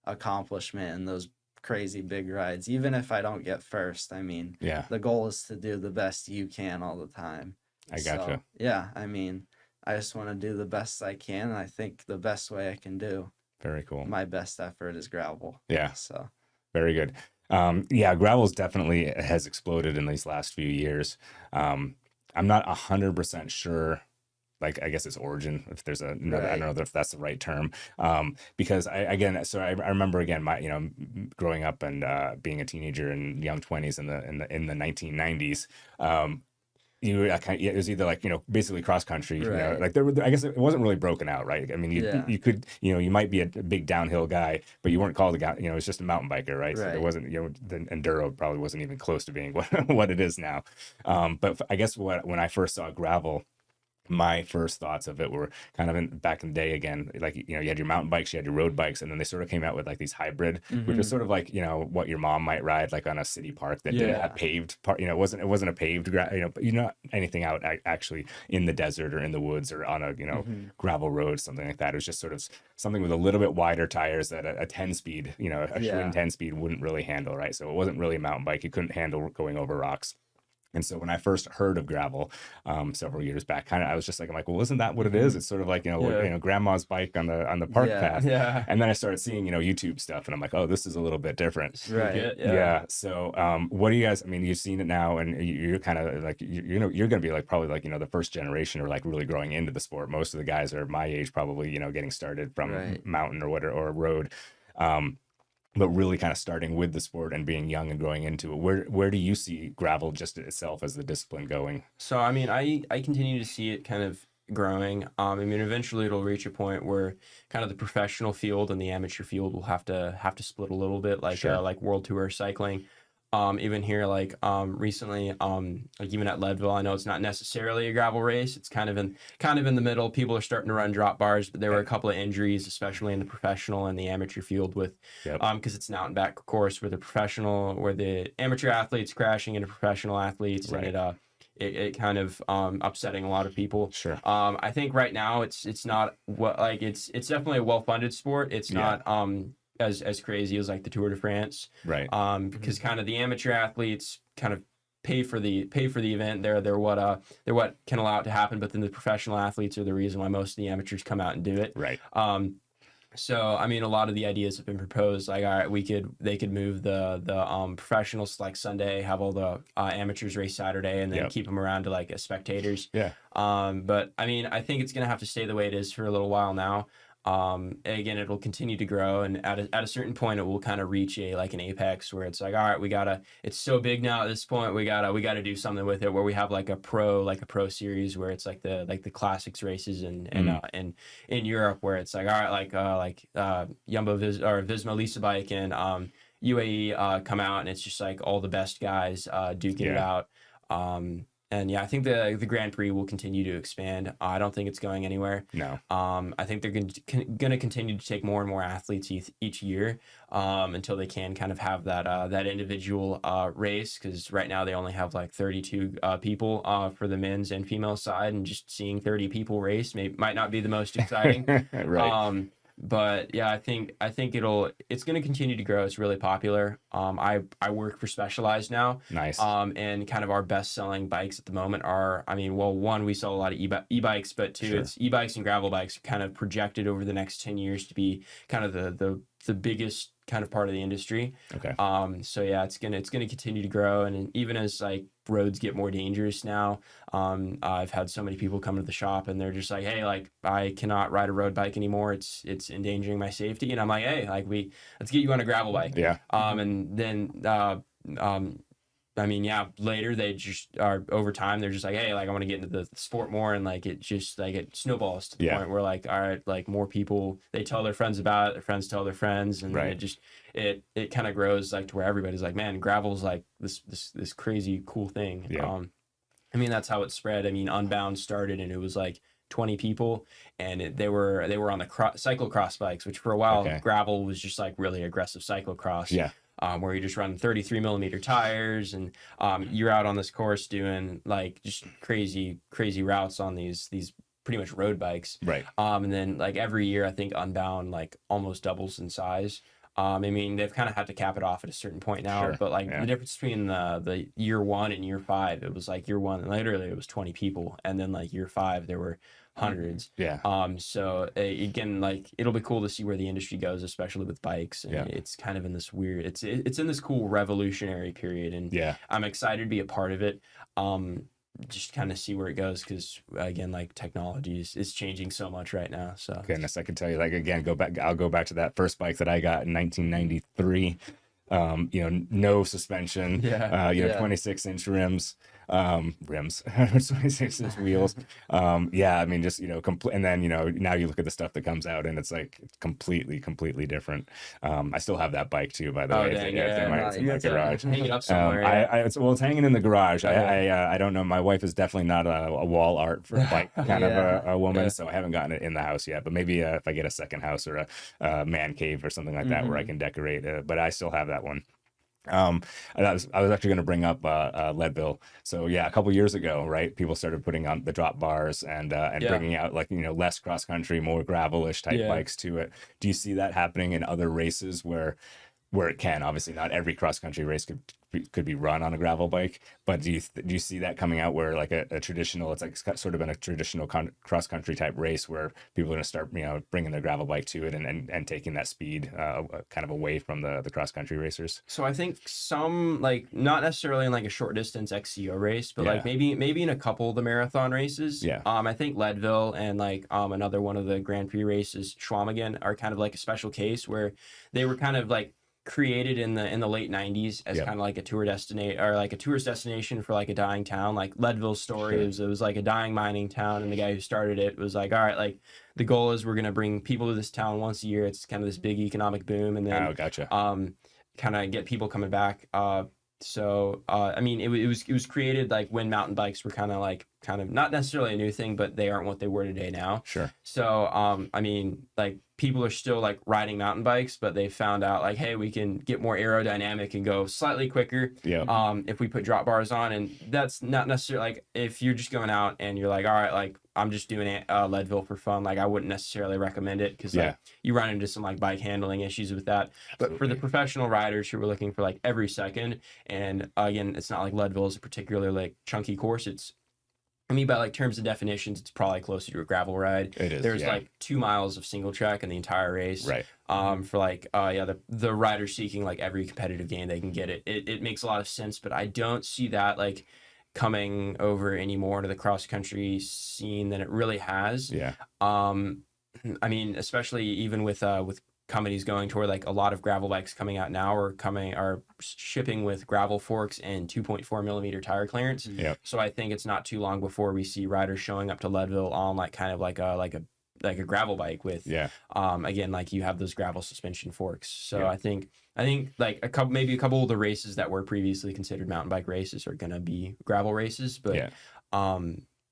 accomplishment and those crazy big rides, even if I don't get first. I mean, the goal is to do the best you can all the time. I gotcha. So, I mean, I just want to do the best I can. And I think the best way I can do Very cool. my best effort is gravel. Yeah. So very good. Gravel's definitely has exploded in these last few years. I'm not 100% sure. Like, I guess its origin, if there's another, I don't know if that's the right term. Because I remember again, growing up and being a teenager in young 20s in the 1990s. It was either like, basically cross country, Right. like I guess it wasn't really broken out, right? I mean, you could, you might be a big downhill guy, but you weren't called a guy, it's just a mountain biker, right? So there wasn't, the enduro probably wasn't even close to being what it is now. But I guess when I first saw gravel, my first thoughts of it were kind of back in the day again, like, you had your mountain bikes, you had your road bikes, and then they sort of came out with like these hybrid, which was sort of like, what your mom might ride like on a city park that didn't have paved part, it wasn't a paved, but not anything out actually in the desert or in the woods or on a, gravel road, something like that. It was just sort of something with a little bit wider tires that a 10 speed, a Schwinn 10 speed wouldn't really handle, right? So it wasn't really a mountain bike. You couldn't handle going over rocks. And so when I first heard of gravel several years back, I was just like, well, isn't that what it is? It's sort of like, grandma's bike on the park path. Yeah. And then I started seeing, YouTube stuff, and I'm like, oh, this is a little bit different. Right. Yeah. So what do you guys, I mean, you've seen it now, and you're kind of like, you're going to be like probably like, the first generation or like really growing into the sport. Most of the guys are my age, probably, getting started from mountain or road. But really kind of starting with the sport and being young and growing into it. Where do you see gravel just itself as the discipline going? So, I mean, I continue to see it kind of growing. I mean, eventually it'll reach a point where kind of the professional field and the amateur field will have to split a little bit, like like World Tour cycling. Even here, like recently, like even at Leadville, I know it's not necessarily a gravel race. It's kind of in the middle. People are starting to run drop bars, but there were a couple of injuries, especially in the professional and the amateur field with, because it's an out and back course where the amateur athletes crashing into professional athletes, and it kind of upsetting a lot of people. Sure. I think right now it's not it's definitely a well-funded sport. It's not as crazy as like the Tour de France. Right. Because kind of the amateur athletes kind of pay for the event. They're what can allow it to happen. But then the professional athletes are the reason why most of the amateurs come out and do it. Right. So I mean, a lot of the ideas have been proposed. Like, all right, they could move the professionals like Sunday, have all the amateurs race Saturday, and then keep them around to like as spectators. Yeah. But I mean, I think it's gonna have to stay the way it is for a little while now. Again, it'll continue to grow, and at a certain point, it will kind of reach an apex where it's like, all right, it's so big now at this point, we gotta do something with it, where we have like a pro series where it's like the classics races and in Europe, where it's like, all right, Jumbo Visma Lisa Bike and UAE come out, and it's just like all the best guys duking it out. And yeah, I think the Grand Prix will continue to expand. I don't think it's going anywhere. No. I think they're going to continue to take more and more athletes each year until they can kind of have that individual race. Because right now they only have like 32 people for the men's and female side, and just seeing 30 people race might not be the most exciting. Right. But yeah, I think it's going to continue to grow. It's really popular. I work for Specialized now. Nice. And kind of our best selling bikes at the moment are, I mean, well, one, we sell a lot of e-bikes, but two, it's e-bikes and gravel bikes are kind of projected over the next 10 years to be kind of the biggest kind of part of the industry. Okay. So yeah, it's gonna continue to grow, and even as like roads get more dangerous now, I've had so many people come to the shop and they're just like, hey, like I cannot ride a road bike anymore. It's endangering my safety, and I'm like, hey, like let's get you on a gravel bike. Yeah. And then I mean, yeah, later they just are over time. They're just like, hey, like I want to get into the sport more. And like, it just like it snowballs to the point where like, all right, like more people, they tell their friends about it. Their friends tell their friends. And then it kind of grows like to where everybody's like, man, gravel's like this crazy cool thing. Yeah. I mean, that's how it spread. I mean, Unbound started and it was like 20 people, and they were on the cyclocross bikes, which for a while gravel was just like really aggressive cyclocross. Yeah. Where you just run 33 millimeter tires, and you're out on this course doing like just crazy routes on these pretty much road bikes. Right. And then like every year, I think Unbound like almost doubles in size. I mean, they've kind of had to cap it off at a certain point now, but like the difference between the year 1 and year 5, it was like year 1, literally it was 20 people, and then like year 5 there were hundreds. Yeah. So again, like it'll be cool to see where the industry goes, especially with bikes. And it's kind of in this weird, it's in this cool revolutionary period, and I'm excited to be a part of it. Just kind of see where it goes, because again, like technology is changing so much right now. So goodness, I can tell you, like, again, I'll go back to that first bike that I got in 1993. No suspension, 26-inch rims, 26-inch wheels. I mean, just, and then, now you look at the stuff that comes out and it's like completely different. I still have that bike too, by the way. It's in my garage. Hang it up somewhere. It's hanging in the garage. I don't know. My wife is definitely not a wall art for bike kind of a woman, so I haven't gotten it in the house yet, but maybe if I get a second house or a man cave or something like that where I can decorate, but I still have that one. I was actually going to bring up Leadville. So a couple years ago, right, people started putting on the drop bars and bringing out like less cross country, more gravelish type bikes to it. Do you see that happening in other races where it can? Obviously, not every cross country race could be run on a gravel bike, but do you see that coming out where like a traditional, it's like sort of been a traditional cross country type race where people are going to start bringing their gravel bike to it and taking that speed kind of away from the cross country racers? So I think some, like not necessarily in like a short distance XCO race, but like maybe in a couple of the marathon races. I think Leadville and like another one of the Grand Prix races, Schwamigan, are kind of like a special case where they were kind of like created in the late 90s as kind of like a tour destination, or like a tourist destination for like a dying town. Like Leadville's story it was like a dying mining town, and the guy who started it was like, all right, like the goal is we're going to bring people to this town once a year. It's kind of this big economic boom, and then kind of get people coming back. I mean, it was created like when mountain bikes were kind of like kind of not necessarily a new thing, but they aren't what they were today now. Sure. So, I mean, like people are still like riding mountain bikes, but they found out like, hey, we can get more aerodynamic and go slightly quicker. Yeah. If we put drop bars on, and that's not necessarily like if you're just going out and you're like, all right, like I'm just doing Leadville for fun. Like I wouldn't necessarily recommend it because like you run into some like bike handling issues with that. But for the professional riders who are looking for like every second, and again, it's not like Leadville is a particularly like chunky course. I mean, by like terms and definitions, it's probably closer to a gravel ride. It is. There's like 2 miles of single track in the entire race. Right. For like the riders seeking like every competitive gain they can get it makes a lot of sense, but I don't see that like coming over any more into the cross country scene than it really has. Yeah. I mean, especially even with companies going toward like a lot of gravel bikes coming out now are shipping with gravel forks and 2.4 millimeter tire clearance. Yep. So I think it's not too long before we see riders showing up to Leadville on like kind of like a gravel bike with again, like you have those gravel suspension forks. So I think like a couple of the races that were previously considered mountain bike races are going to be gravel races, but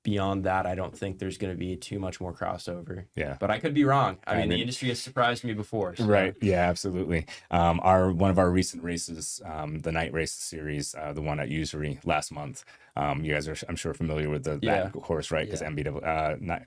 beyond that, I don't think there's going to be too much more crossover. Yeah. But I could be wrong. I mean, the industry has surprised me before. So. Right. Yeah, absolutely. One of our recent races, the night race series, the one at Usury last month. You guys are, I'm sure, familiar with that course, right? Because MBW,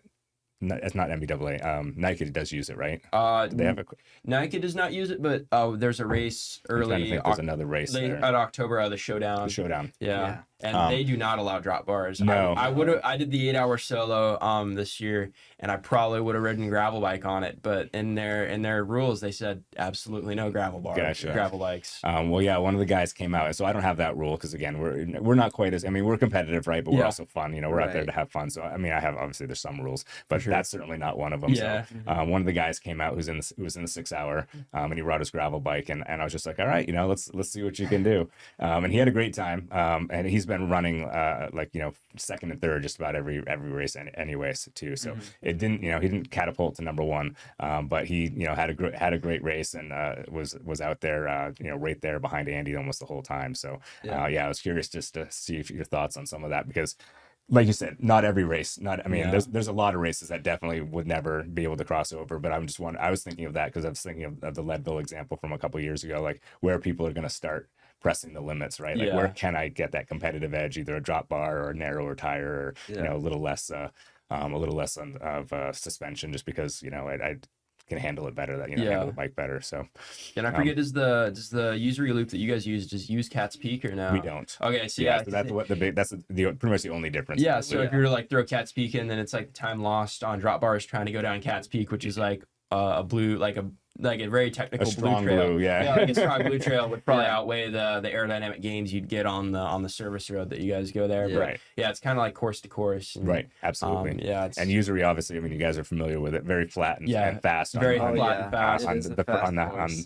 it's not MBAA. NICA does use it, right? Do they have NICA does not use it, but there's a race early. There's another race there. At October, the Showdown. The Showdown. Yeah. And they do not allow drop bars. No. I did the 8-hour solo this year, and I probably would have ridden gravel bike on it, but in their rules they said absolutely no gravel bars. Gotcha. Gravel bikes. Well, yeah, one of the guys came out, and so I don't have that rule because again, we're not quite as, I mean, we're competitive, right? But we're also fun. You know, we're out there to have fun. So I mean, I have, obviously there's some rules, but that's certainly not one of them. Yeah. So one of the guys came out who was in the 6-hour, and he rode his gravel bike, and I was just like, all right, you know, let's see what you can do. And he had a great time. And he's been running like, you know, second and third just about every race anyways too. So it didn't, you know, he didn't catapult to number one, but he, you know, had a great race and was out there, you know, right there behind Andy almost the whole time. So I was curious just to see if your thoughts on some of that, because like you said, not every race, there's a lot of races that definitely would never be able to cross over, but I was thinking of that because I was thinking of the Leadville example from a couple of years ago, like where people are going to start pressing the limits, right? Like where can I get that competitive edge, either a drop bar or a narrower tire, or you know, a little less of suspension, just because, you know, I can handle it better, that, you know, handle the bike better. So and I forget, does the usury loop that you guys use Cat's Peak or no? We don't. Okay, so so that's pretty much the only difference. Yeah, so if you're to like throw Cat's Peak in, then it's like the time lost on drop bars trying to go down Cat's Peak, which is like a blue, like a very technical strong blue trail. Like a strong blue trail would probably outweigh the aerodynamic gains you'd get on the service road that you guys go there. But it's kind of like course to course. And, right, absolutely. And usury, obviously, I mean, you guys are familiar with it. Very flat and fast. Very flat and fast.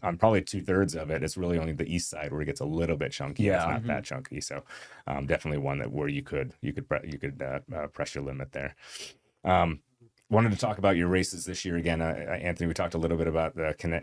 On probably 2/3 of it, it's really only the east side where it gets a little bit chunky. Yeah, it's not that chunky. So definitely one where you could press your limit there. Wanted to talk about your races this year again, Anthony. We talked a little bit about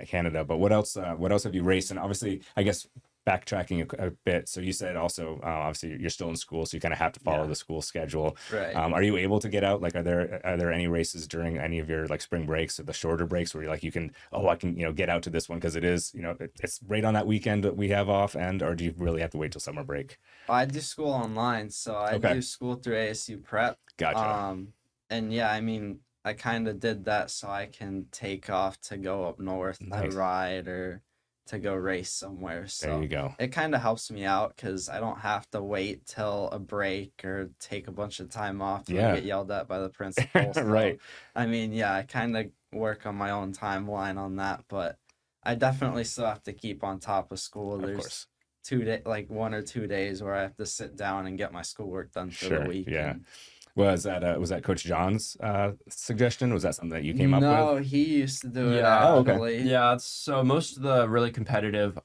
Canada, but what else have you raced? And obviously, I guess backtracking a bit. So you said also, obviously you're still in school, so you kind of have to follow the school schedule. Right. Are you able to get out? Like, are there any races during any of your like spring breaks or the shorter breaks where you're like, I can, you know, get out to this one because it is, you know, it's right on that weekend that we have off, or do you really have to wait till summer break? I do school online, so I do school through ASU Prep. Gotcha. And yeah, I mean, I kind of did that so I can take off to go up north to ride or to go race somewhere. So there you go. It kind of helps me out because I don't have to wait till a break or take a bunch of time off to get yelled at by the principal. So, right. I mean, I kind of work on my own timeline on that, but I definitely still have to keep on top of school. There's 1 or 2 days where I have to sit down and get my schoolwork done for the week. Yeah. Was that Coach John's suggestion? Was that something that you came up with? No, he used to do it. Okay. Yeah, so most of the really competitive,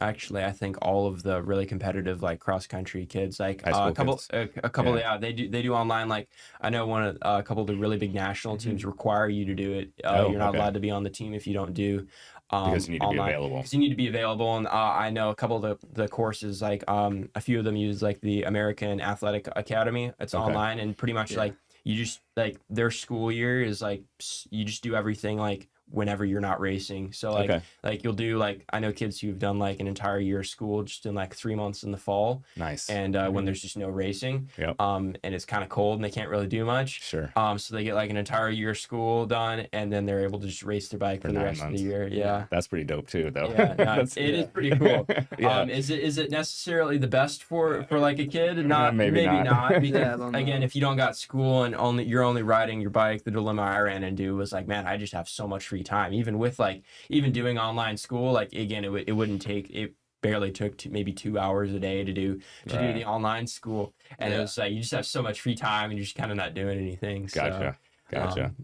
actually, I think all of the really competitive like cross country kids, like a couple, they do online. Like I know a couple of the really big national teams require you to do it. You're not allowed to be on the team if you don't do Because you need to be online available. because you need to be available. And I know a couple of the courses, like a few of them use like the American Athletic Academy. It's Okay. online, and pretty much Yeah. like you just like their school year is like you just do everything like whenever you're not racing. So like Okay. like you'll do like I know kids who've done like an entire year of school just in like 3 months in the fall, Nice. and when there's just no racing, Yep. and it's kind of cold and they can't really do much. Sure. So they get like an entire year of school done, and then they're able to just race their bike for the 9 rest months. of the year. Yeah. That's pretty dope too, though. Yeah, no, it is pretty cool. Yeah. Is it necessarily the best for like a kid? Not maybe maybe not. not. Because Yeah, I don't again, know. if you don't got school and you're only riding your bike, the dilemma I ran into was like, man, I just have so much free time. Even doing online school, like again, it wouldn't take it. Barely took maybe 2 hours a day to do Right. the online school, and it Yeah. was like you just have so much free time and you're just kind of not doing anything. Gotcha. So, Gotcha.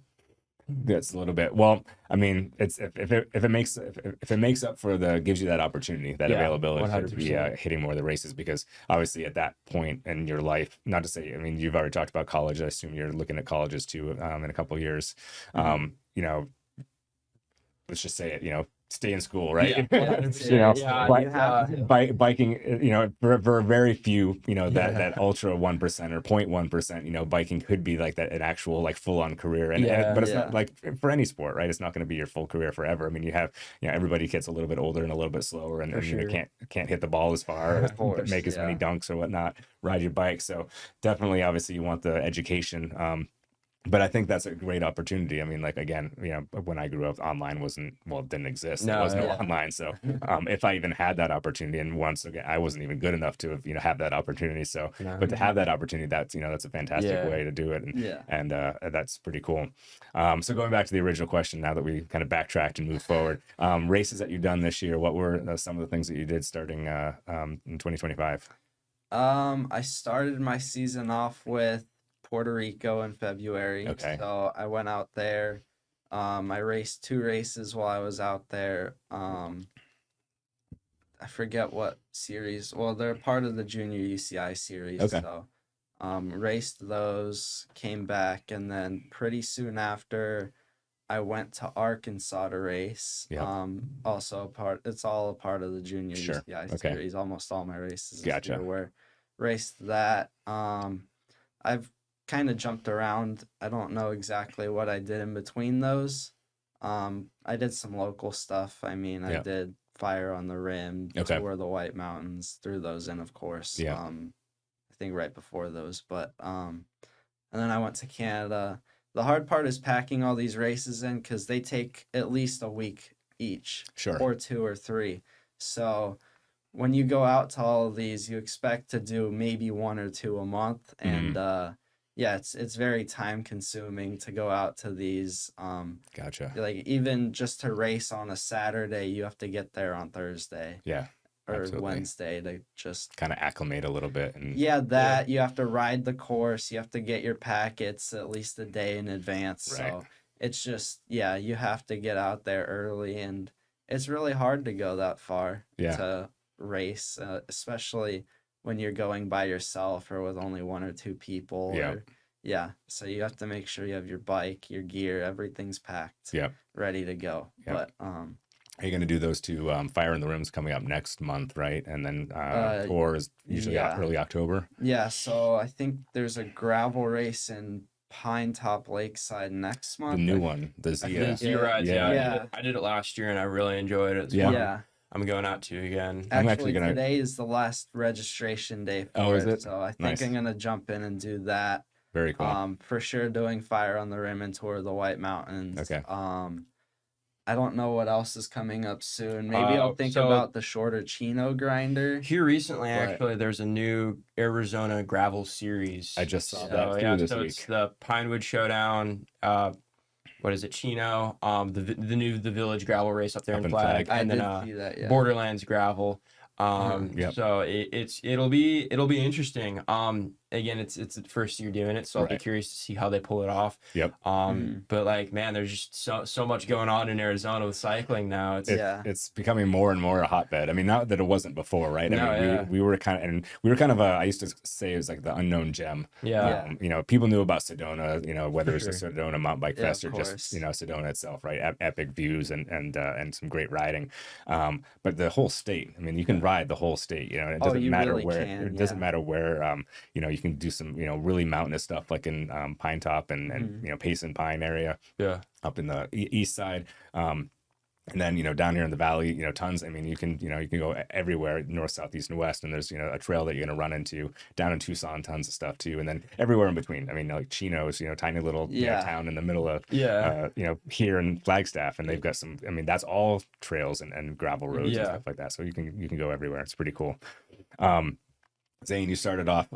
That's a little bit. Well, I mean, it's if it makes up for gives you that opportunity, that Yeah, availability to be 100%. hitting more of the races, because obviously at that point in your life, not to say, I mean, you've already talked about college. I assume you're looking at colleges too in a couple of years. You know, let's just say it. You know, stay in school, right? Yeah, 100%. You know, Yeah, bi- you have to. biking, you know, for very few, you know, Yeah. that ultra 1% or 0.1%, you know, biking could be like that, an actual like full on career. But it's not Yeah. like for any sport, right? It's not going to be your full career forever. I mean, you have, you know, everybody gets a little bit older and a little bit slower, and, For you know, sure. can't hit the ball as far, or Of course, make as many yeah. dunks or whatnot, ride your bike. So definitely, obviously, you want the education. But I think that's a great opportunity. I mean, like, again, you know, when I grew up, online didn't exist. There No, was no yeah. online. So if I even had that opportunity, and once again, I wasn't even good enough to have, you know, have that opportunity. So, No. but to have that opportunity, that's, you know, that's a fantastic Yeah. way to do it. Yeah. And that's pretty cool. So going back to the original question, now that we kind of backtracked and moved forward, races that you've done this year, what were some of the things that you did starting in 2025? I started my season off with Puerto Rico in February. Okay. So I went out there. I raced 2 races while I was out there. I forget what series. Well, they're part of the junior UCI series. Okay. So raced those, came back, and then pretty soon after I went to Arkansas to race. Yep. It's all a part of the junior Sure. UCI Okay. series. Almost all my races this Gotcha. year were raced that. I've kind of jumped around. I don't know exactly what I did in between those. I did some local stuff. I mean, I Yeah. did Fire on the Rim, Okay. Tour the White Mountains, threw those in, of course. Yeah. I think right before those, but and then I went to Canada. The hard part is packing all these races in because they take at least a week each, Sure. or 2 or 3. So when you go out to all of these, you expect to do maybe 1 or 2 a month, and yeah, it's very time consuming to go out to these. Gotcha. Like even just to race on a Saturday, you have to get there on Thursday Yeah. or Absolutely. Wednesday to just Kind of acclimate a little bit. And that you have to ride the course, you have to get your packets at least a day in advance. Right. So it's just you have to get out there early, and it's really hard to go that far Yeah. to race, especially when you're going by yourself or with only 1 or 2 people. Yeah. So you have to make sure you have your bike, your gear, everything's packed, Yeah. ready to go. Yeah. But Are you going to do those 2? Fire in the Rim's coming up next month, right? And then Tour is usually yeah. early October. yeah, so I think there's a gravel race in Pine Top Lakeside next month. The new one, the I Zia. did Z rides. Yeah. Yeah, I did it last year and I really enjoyed it. It's Yeah. fun. Yeah. I'm going out to again. I'm Actually, actually gonna- today is the last registration day for Oh, is it? So I think Nice. I'm gonna jump in and do that. Very cool. For sure doing Fire on the Rim and Tour of the White Mountains. Okay. I don't know what else is coming up soon. Maybe I'll think so- about the shorter Chino grinder. Here recently, But- actually, there's a new Arizona gravel series. I just saw So, that too yeah, this so week. it's the Pinewood Showdown. What is it? Chino. The Village gravel race up there Up in in Flag, Flag. I and did then see that. Yeah. Borderlands gravel. Yep. So it'll be interesting. again, it's the first year doing it, so I'll be Right. curious to see how they pull it off. Yep. But like, man, there's just so much going on in Arizona with cycling now. It's Yeah. It's becoming more and more a hotbed. I mean, not that it wasn't before, right? No, I mean, yeah. we were kind of I used to say it was like the unknown gem. yeah. You know, people knew about Sedona, you know, whether For it's the sure. Sedona Mountain Bike Yeah, Fest of or just, course. you know, Sedona itself, right? Epic views and some great riding. But the whole state, I mean, you can ride the whole state, you know, it Oh, doesn't you matter really where, can, it doesn't yeah. matter where, you know, you can do some, you know, really mountainous stuff like in Pine Top and, you know, Payson Pine area Yeah. up in the east side. And then, you know, down here in the valley, you know, tons. I mean, you can go everywhere, north, south, east, and west. And there's, you know, a trail that you're going to run into down in Tucson, tons of stuff too. And then everywhere in between. I mean, like Chino's, you know, tiny little you know, Yeah. town in the middle of, Yeah. you know, here in Flagstaff. And they've got some, I mean, that's all trails and gravel roads and Yeah. stuff like that. So you can go everywhere. It's pretty cool. Zane, you started off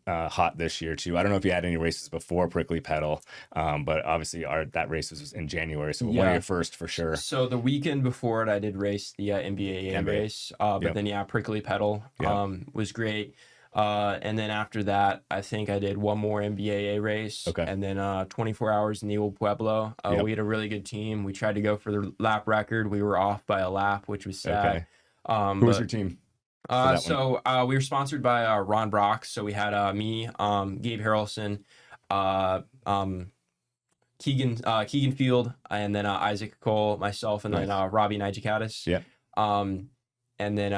hot this year too. I don't know if you had any races before Prickly Pedal, but obviously that race was in January, so one of Yeah. your first for sure. So the weekend before it, I did race the MBAA MBA. race, but Yep. then Prickly Pedal Yep. was great. And then after that, I think I did one more MBAA race, Okay. and then 24 hours in the Old Pueblo. Yep. We had a really good team. We tried to go for the lap record. We were off by a lap, which was sad. Okay. Who was But- your team? that so we were sponsored by Ron Brock. So we had me, Gabe Harrelson, Keegan Field, and then Isaac Cole, myself, and then Robbie Nijikatis. Yeah. And then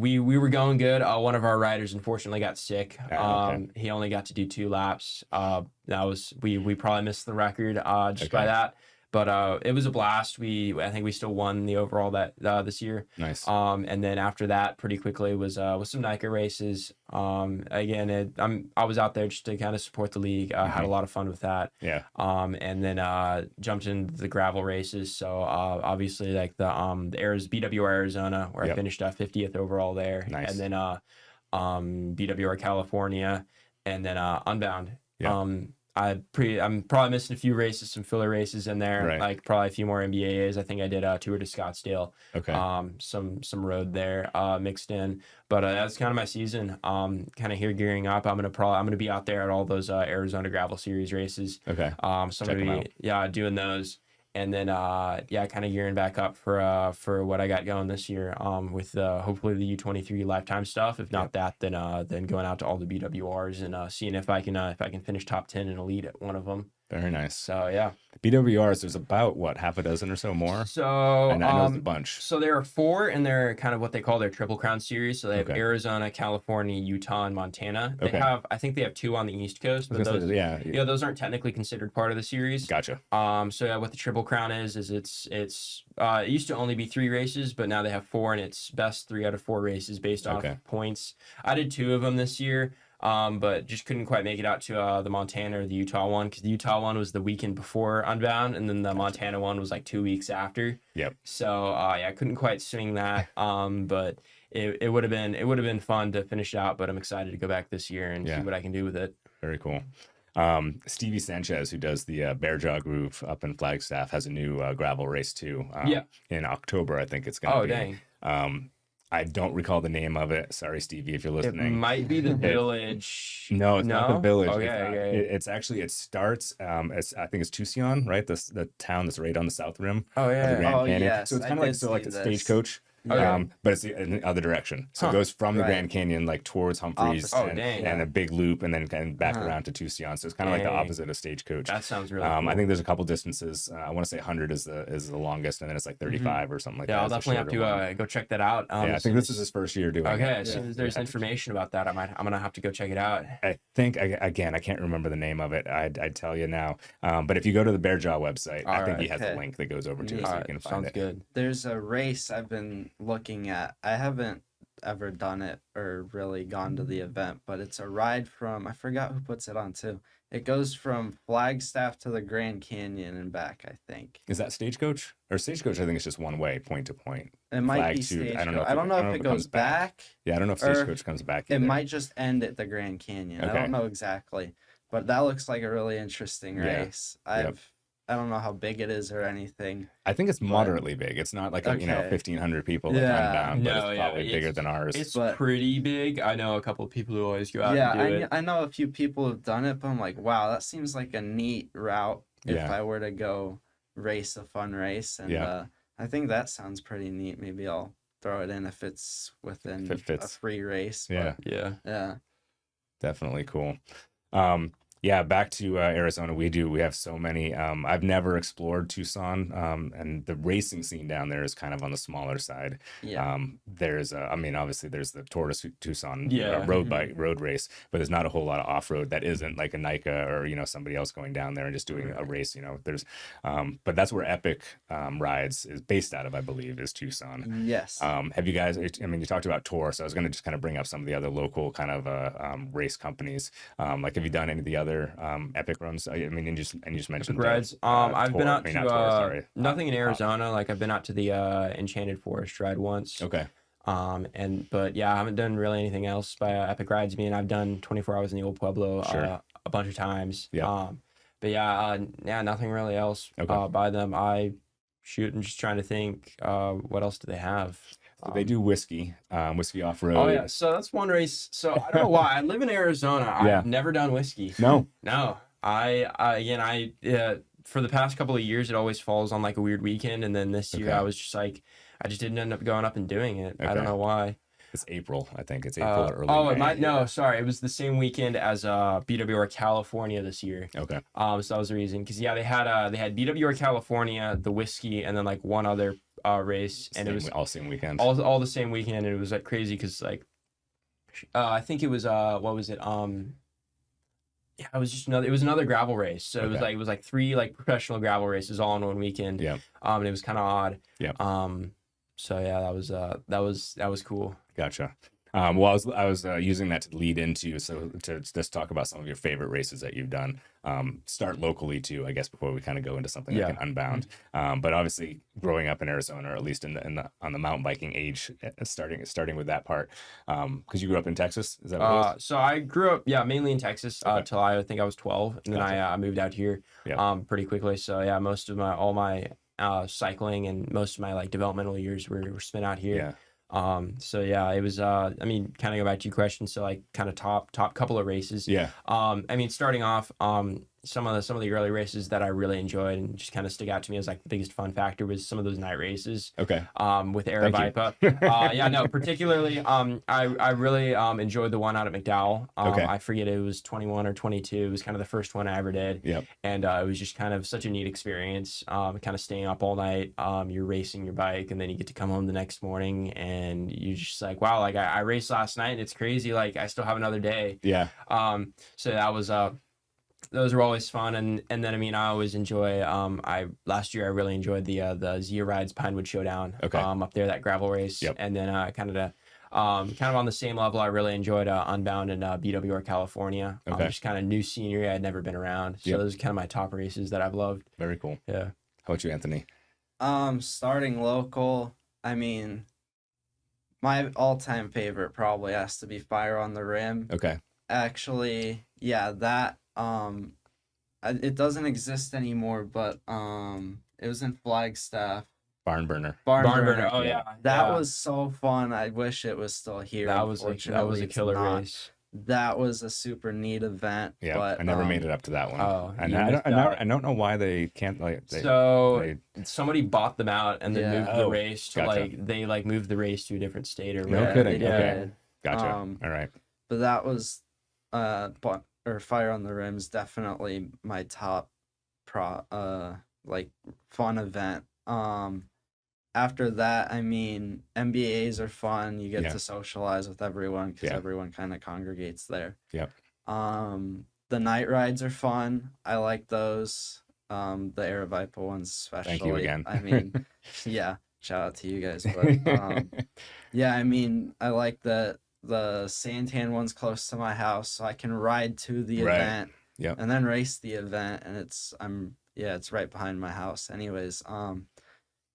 we were going good. One of our riders unfortunately got sick. Okay. He only got to do 2 laps. That was we probably missed the record just by Okay. that. But it was a blast. I think we still won the overall that this year. Nice. And then after that, pretty quickly was some NICA races. Again, I was out there just to kind of support the league. Had a lot of fun with that. Yeah. And then jumped into the gravel races. So obviously like the BWR Arizona, where I Yep. finished 50th overall there. Nice. And then BWR California, and then Unbound. Yeah. I'm probably missing a few races, some filler races in there, Right. like probably a few more MBAs. I think I did Tour de Scottsdale, Okay. some road there mixed in, but that's kind of my season. Kind of here gearing up. I'm gonna be out there at all those Arizona Gravel Series races. Okay. So I'm Check gonna 'em be doing those, and then kind of gearing back up for what I got going this year. With hopefully the U23 lifetime stuff. If not that, then going out to all the BWRs and seeing if I can finish top 10 in elite at one of them. Very nice. So yeah. BWRs, there's about what, half a dozen or so more? So I know it's a bunch. So there are 4, and they're kind of what they call their Triple Crown series. So they have Okay. Arizona, California, Utah, and Montana. They Okay. I think they have 2 on the East Coast, I but was gonna those, say, yeah. those aren't technically considered part of the series. Gotcha. So yeah, what the Triple Crown is it used to only be 3 races, but now they have 4, and it's best 3 out of 4 races based off Okay. points. I did 2 of them this year. But just couldn't quite make it out to the Montana or the Utah one, because the Utah one was the weekend before Unbound, and then the Montana one was like 2 weeks after. Yep. So I couldn't quite swing that. But it would have been fun to finish out. But I'm excited to go back this year and see what I can do with it. Very cool. Stevie Sanchez, who does the Bear Jaw Groove up in Flagstaff, has a new gravel race too. In October, I think it's going to be. Dang. I don't recall the name of it. Sorry, Stevie, if you're It listening. might be the Village. No, it's not the village. Okay. It's actually, it starts, I think it's Tucson, right? The town that's right on the south rim Oh of the yeah. Grand Oh, Canyon. yes, So it's I kind of did like see a this. stagecoach. Okay. But it's in the other direction. So Huh. it goes from the Right. Grand Canyon like towards Humphreys Opposite. Oh, dang. and a big loop and then back Uh-huh. around to Tucson. So it's kind of like the Dang. opposite of stagecoach. That sounds really cool. I think there's a couple distances. I want to say 100 is the longest, and then it's like 35 or something like Yeah, that. I'll It's a definitely have shorter to one. go check that out. Yeah, I as think soon this as- is his first year doing Okay, it. as soon as there's Yeah. information about that, I'm gonna have to go check it out. I think I can't remember the name of it. I'd tell you now. But if you go to the Bear Jaw website, I think he has a Okay. link that goes over to it, Yeah. so you Alright, can find sounds it. good. There's a race I've been looking at. I haven't ever done it or really gone to the event, but it's a ride from, I forgot who puts it on too. It goes from Flagstaff to the Grand Canyon and back, I think. Is that stagecoach or stagecoach? I think it's just one way, point to point. It might Flag be to- stagecoach. I don't know if I don't know if it comes goes back. Yeah, I don't know if Or stagecoach comes back. It either. might just end at the Grand Canyon. I Okay. don't know exactly, but that looks like a really interesting Yeah. race. I've I don't know how big it is or anything. I think it's But- moderately big. It's not like, you know, Okay. 1,500 people like Yeah. Unbound, but No, it's yeah, probably bigger than ours. It's But- pretty big. I know a couple of people who always go out Yeah, and do it. I know a few people have done it, but I'm like, wow, that seems like a neat route if Yeah. I were to go race a fun race. And Yeah. I think that sounds pretty neat. Maybe I'll throw it in if it's within If it a fits. free race. Yeah. Yeah. But, yeah. Definitely cool. Yeah, back to Arizona. We have so many. I've never explored Tucson, and the racing scene down there is kind of on the smaller side. Yeah. There's, I mean, obviously there's the Tour de Tucson Yeah. road race, but there's not a whole lot of off road that isn't like a NICA or, you know, somebody else going down there and just doing a race. You know, there's, but that's where Epic Rides is based out of, I believe, is Tucson. Yes. Have you guys? I mean, you talked about Tour, so I was going to just kind of bring up some of the other local kind of race companies. Like, have you done any of the other Epic runs? I mean, and you just mentioned Rides. I've been Tour. out I mean, to not Tour, sorry. nothing in Arizona. Like I've been out to the Enchanted Forest ride once. Okay. But yeah, I haven't done really anything else by Epic Rides. I mean, I've done 24 Hours in the Old Pueblo Sure. a bunch of times. Yeah. But yeah, nothing really else Okay. by them. I'm just trying to think. What else do they have? So they do whiskey off road. Oh yeah, so that's one race. So I don't know why. I live in Arizona. Yeah. I've never done whiskey. No. No, I for the past couple of years, it always falls on like a weird weekend, and then this year Okay. I was just like, I just didn't end up going up and doing it. I Okay. don't know why. It's April. I think it's April or early It May. might no, sorry, it was the same weekend as BWR California this year. Okay. So that was the reason, because yeah, they had BWR California, the whiskey, and then like one other race, and it was all same weekend. all the same weekend, and it was like crazy because like I think it was what was it yeah, it was just another gravel race. So Okay. it was like 3 like professional gravel races all in one weekend. Yeah. And it was kind of odd. Yeah. So yeah, that was cool. Gotcha. Well, I was using that to lead into, so to just talk about some of your favorite races that you've done. Start locally too, I guess, before we kind of go into something like an Unbound. But obviously, growing up in Arizona, or at least on the mountain biking age, starting with that part, because you grew up in Texas, is that what it is? So I grew up, mainly in Texas till I think I was 12, and then Gotcha. I moved out here pretty quickly. So yeah, most of all my cycling and most of my like developmental years were spent out here. Yeah. So yeah, it was I mean, kind of go back to your question, so like kind of top couple of races. Yeah. I mean, starting off, some of the early races that I really enjoyed and just kind of stick out to me as like the biggest fun factor was some of those night races. Okay. With Aravaipa. Yeah, no, particularly I really enjoyed the one out at McDowell. Okay. I forget it was 21 or 22. It was kind of the first one I ever did. Yep. And it was just kind of such a neat experience. Kind of staying up all night. You're racing your bike, and then you get to come home the next morning, and you're just like, wow, like I raced last night, and it's crazy. Like I still have another day. Yeah. So that was those were always fun, and then I mean I always enjoy. Last year I really enjoyed the Zia Rides Pinewood Showdown. Okay. Up there, that gravel race. Yep. And then kind of on the same level, I really enjoyed Unbound and BWR California. Okay. Just kind of new scenery I'd never been around. So Yep. those are kind of my top races that I've loved. Very cool. Yeah. How about you, Anthony? Starting local, I mean, my all-time favorite probably has to be Fire on the Rim. Okay. Actually, yeah, that it doesn't exist anymore, but it was in Flagstaff. Barn burner. Barn Barn Burner. Burner. Oh yeah. That Yeah. was so fun. I wish it was still here. that was a Unfortunately, it's killer not. race. That was a super neat event. Yeah. but, I never made it up to that one. Oh, And you I missed don't, out. I don't know why they can't So somebody bought them out and then Yeah. moved the Oh, race to gotcha. they moved the race to a different state or No whatever. kidding. they Okay. did. Gotcha. Um, All right. But that was Fire on the Rim's definitely my top like fun event. After that, I mean, MBAs are fun. You get Yeah. to socialize with everyone because Yeah. everyone kind of congregates there. Yep. The night rides are fun. I like those. The Aravaipa ones especially. Thank you again. I mean, yeah, shout out to you guys. But yeah, I mean, I like the Santan one's close to my house, so I can ride to the Right. event Yep. and then race the event, and it's right behind my house. Anyways,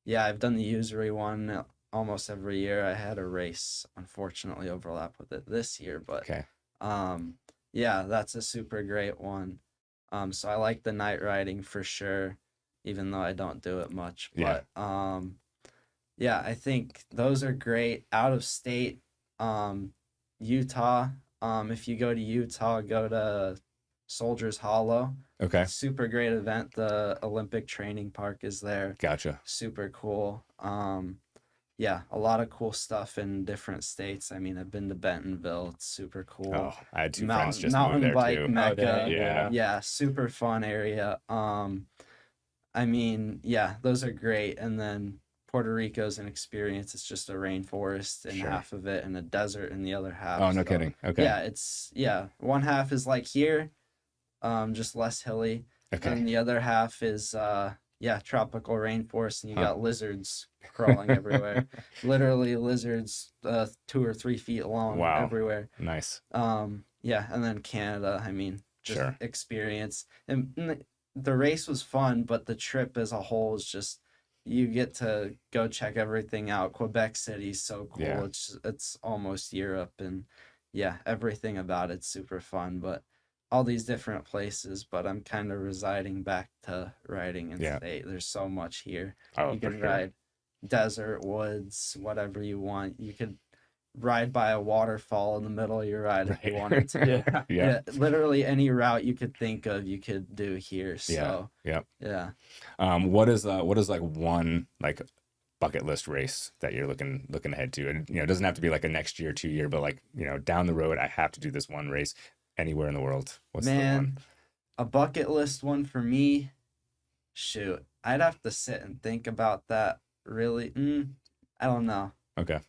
yeah, I've done the usury one almost every year. I had a race unfortunately overlap with it this year, but Okay. yeah, that's a super great one. So I like the night riding for sure. even though I don't do it much. Yeah. But yeah, I think those are great. Out of state, Utah. If you go to Utah, go to Soldiers Hollow. Okay. Super great event. The Olympic Training Park is there. Gotcha. Super cool. Yeah, a lot of cool stuff in different states. I mean, I've been to Bentonville. It's super cool. Oh, I had two friends just moved Mountain there bike too. mecca. Yeah. Yeah, super fun area. I mean, yeah, those are great. And then Puerto Rico's an experience. It's just a rainforest in Sure. half of it and a desert in the other half. Oh, no So, kidding. Okay. yeah, one half is like here, just less hilly. Okay. And the other half is tropical rainforest, and you got lizards crawling everywhere. Literally lizards 2 or 3 feet long. Wow. Everywhere. Nice. Yeah, and then Canada, I mean, just Sure. experience. And the race was fun, but the trip as a whole is just, you get to go check everything out. Quebec City's so cool. Yeah. It's almost Europe, and yeah, everything about it's super fun. But all these different places, but I'm kind of residing back to riding in state. There's so much here. Oh, You for can sure. ride desert, woods, whatever you want. You could ride by a waterfall in the middle of your ride if you Right. wanted to. Yeah. Yeah. Literally any route you could think of, you could do here. Yeah. So Yep. yeah. What is like one like bucket list race that you're looking ahead to? And it doesn't have to be like a next year, 2 year, but like, down the road, I have to do this one race anywhere in the world. What's the one? Man, a bucket list one for me. Shoot, I'd have to sit and think about that. Really, I don't know. Okay.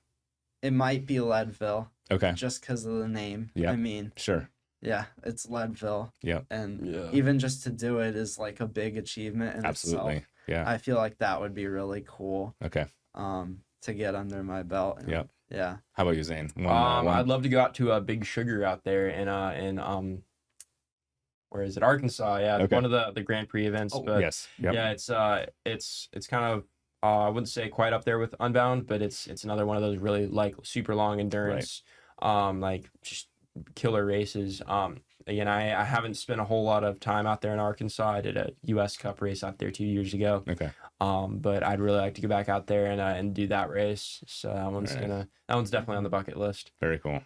It might be Leadville, Okay. just because of the name. Yeah. I mean, Sure. yeah, it's Leadville. Yep. And Yeah. even just to do it is like a big achievement in Absolutely. itself. Yeah. I feel like that would be really cool. Okay. To get under my belt. And, Yep. Yeah. How about you, Zane? I'd love to go out to Big Sugar out there in where is it? Arkansas. Yeah, it's Okay. one of the Grand Prix events. Oh, but yes. Yep. yeah, it's kind of I wouldn't say quite up there with Unbound, but it's another one of those really like super long endurance, like just killer races. Again, I haven't spent a whole lot of time out there in Arkansas. I did a U.S. Cup race out there 2 years ago. Okay. But I'd really like to go back out there and do that race. So that one's definitely on the bucket list. Very cool.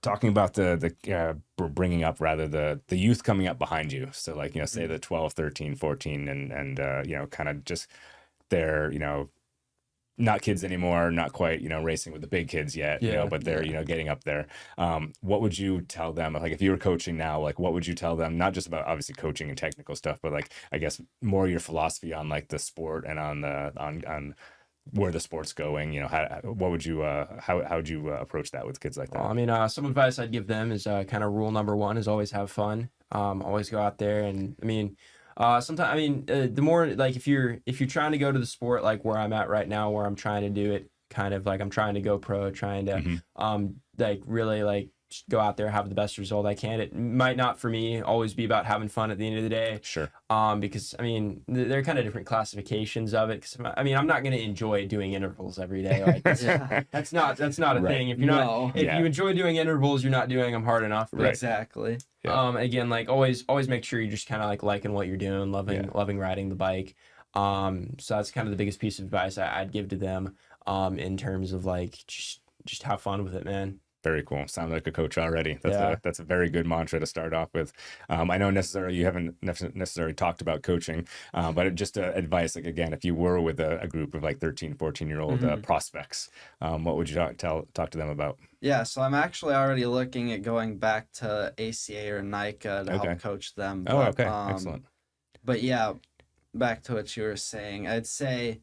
Talking about the bringing up rather the youth coming up behind you. So like, say the 12, 13, 14 and kind of just they're, not kids anymore, not quite, racing with the big kids yet, but they're, getting up there. What would you tell them? Like if you were coaching now, like what would you tell them? Not just about obviously coaching and technical stuff, but like, I guess more your philosophy on like the sport and on where the sport's going, what would you, how would you approach that with kids like that? Well, I mean, some advice I'd give them is kind of rule number one is always have fun. Always go out there. And I mean, sometimes, I mean, the more like if you're trying to go to the sport, like where I'm at right now, where I'm trying to do it kind of like I'm trying to go pro, trying to, like really like just go out there, have the best result I can. It might not for me always be about having fun at the end of the day. Sure. Because I mean, there are kind of different classifications of it. Cause I mean, I'm not going to enjoy doing intervals every day. Like that's not a Right. thing. If you're if you enjoy doing intervals, you're not doing them hard enough. But, Exactly. Yeah. Again, like always make sure you're just kind of like liking what you're doing, loving riding the bike. So that's kind of the biggest piece of advice I'd give to them. In terms of like just have fun with it, man. Very cool. Sound like a coach already. Yeah. That's a very good mantra to start off with. I know you haven't necessarily talked about coaching, but just advice, like again, if you were with a group of like 13, 14-year-old prospects, what would you talk to them about? Yeah, so I'm actually already looking at going back to ACA or NICA to help coach them. Oh, But, okay. Excellent. But yeah, back to what you were saying. I'd say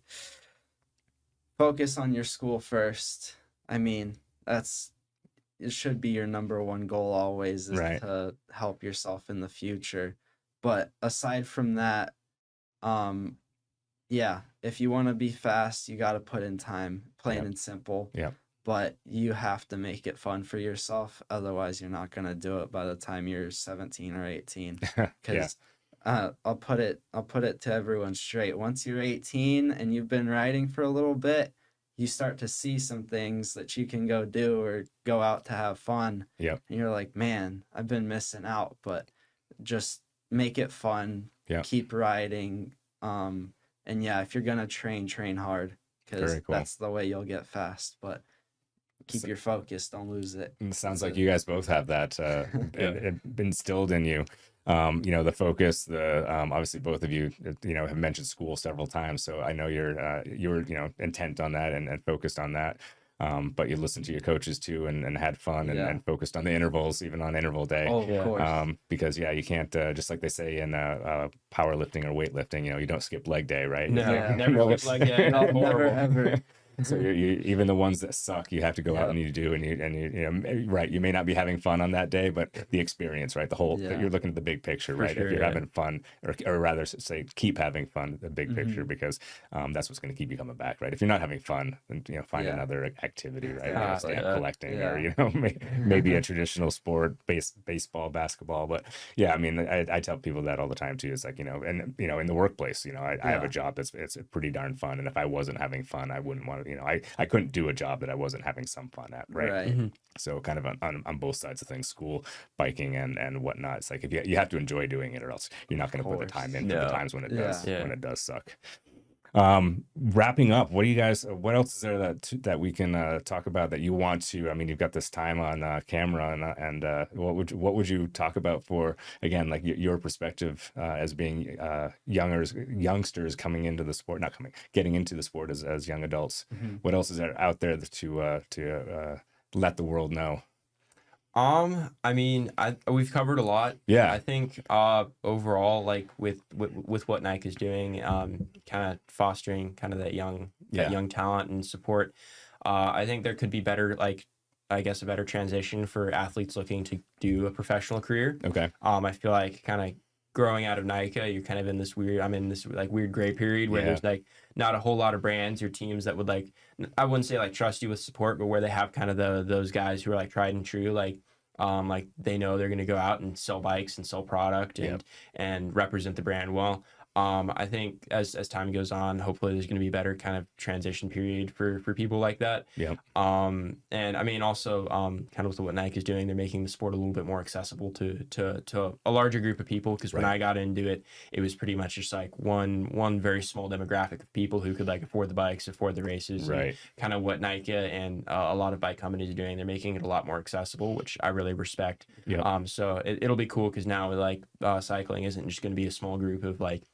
focus on your school first. I mean, it should be your number one goal always is to help yourself in the future. But aside from that, if you want to be fast, you got to put in time, plain and simple. Yeah. But you have to make it fun for yourself. Otherwise, you're not going to do it by the time you're 17 or 18. Because I'll put it to everyone straight. Once you're 18 and you've been riding for a little bit, you start to see some things that you can go do or go out to have fun. Yep. And you're like, man, I've been missing out. But just make it fun. Yeah. keep riding. And yeah, if you're gonna train hard, because Very cool. that's the way you'll get fast. But keep your focus, don't lose it. And it sounds That's like it. you guys both have that instilled in you. The focus, obviously both of you, have mentioned school several times. So I know you're intent on that and focused on that. But you listened to your coaches too and had fun and focused on the intervals, even on interval day. Oh, of course. Because you can't, just like they say in powerlifting or weightlifting, you don't skip leg day, right? No, Yeah. never skip leg day. No, never Horrible. ever. So you even the ones that suck, you have to go out and you do, and right. You may not be having fun on that day, but the experience, right? The whole you're looking at the big picture, right? Sure, if you're having fun, or rather say keep having fun, the big picture, because that's what's going to keep you coming back, right? If you're not having fun, then find another activity, right? Stamp collecting, or maybe a traditional sport, baseball, basketball. But yeah, I mean, I tell people that all the time too. It's like and in the workplace, I have a job it's pretty darn fun, and if I wasn't having fun, I wouldn't want to. I couldn't do a job that I wasn't having some fun at, right? So kind of on both sides of things, school, biking, and whatnot. It's like if you have to enjoy doing it, or else you're not going to put the time in for the times when it does suck. Wrapping up, what what else is there that we can talk about that you want to? I mean, you've got this time on camera, and what would you talk about for, again, like your perspective as being youngsters coming into the sport, getting into the sport as young adults? What else is there out there to let the world know? I mean, we've covered a lot. Yeah. I think overall, like with what NICA is doing, kind of fostering kind of that young talent and support. I think there could be better, like, I guess, a better transition for athletes looking to do a professional career. Okay. I feel like kind of growing out of NICA, you're kind of in this weird gray period where there's like not a whole lot of brands or teams that would, like, I wouldn't say like trust you with support, but where they have kind of those guys who are like tried and true, like they know they're going to go out and sell bikes and sell product and represent the brand well. I think as time goes on, hopefully there's going to be a better kind of transition period for people like that. Yeah. And I mean, also, kind of with what NICA is doing, they're making the sport a little bit more accessible to a larger group of people. Because when I got into it, it was pretty much just like one very small demographic of people who could like afford the bikes, afford the races. Right. Kind of what NICA and a lot of bike companies are doing, they're making it a lot more accessible, which I really respect. Yeah. So it'll be cool because now like cycling isn't just going to be a small group of like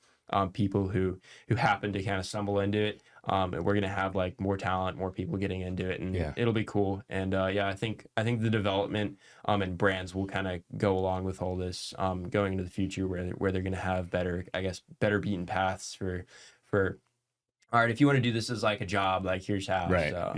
people who happen to kind of stumble into it. And we're gonna have like more talent, more people getting into it, and it'll be cool. And I think the development and brands will kind of go along with all this going into the future, where they're gonna have better beaten paths for. All right, if you want to do this as like a job, like here's how. Right. So,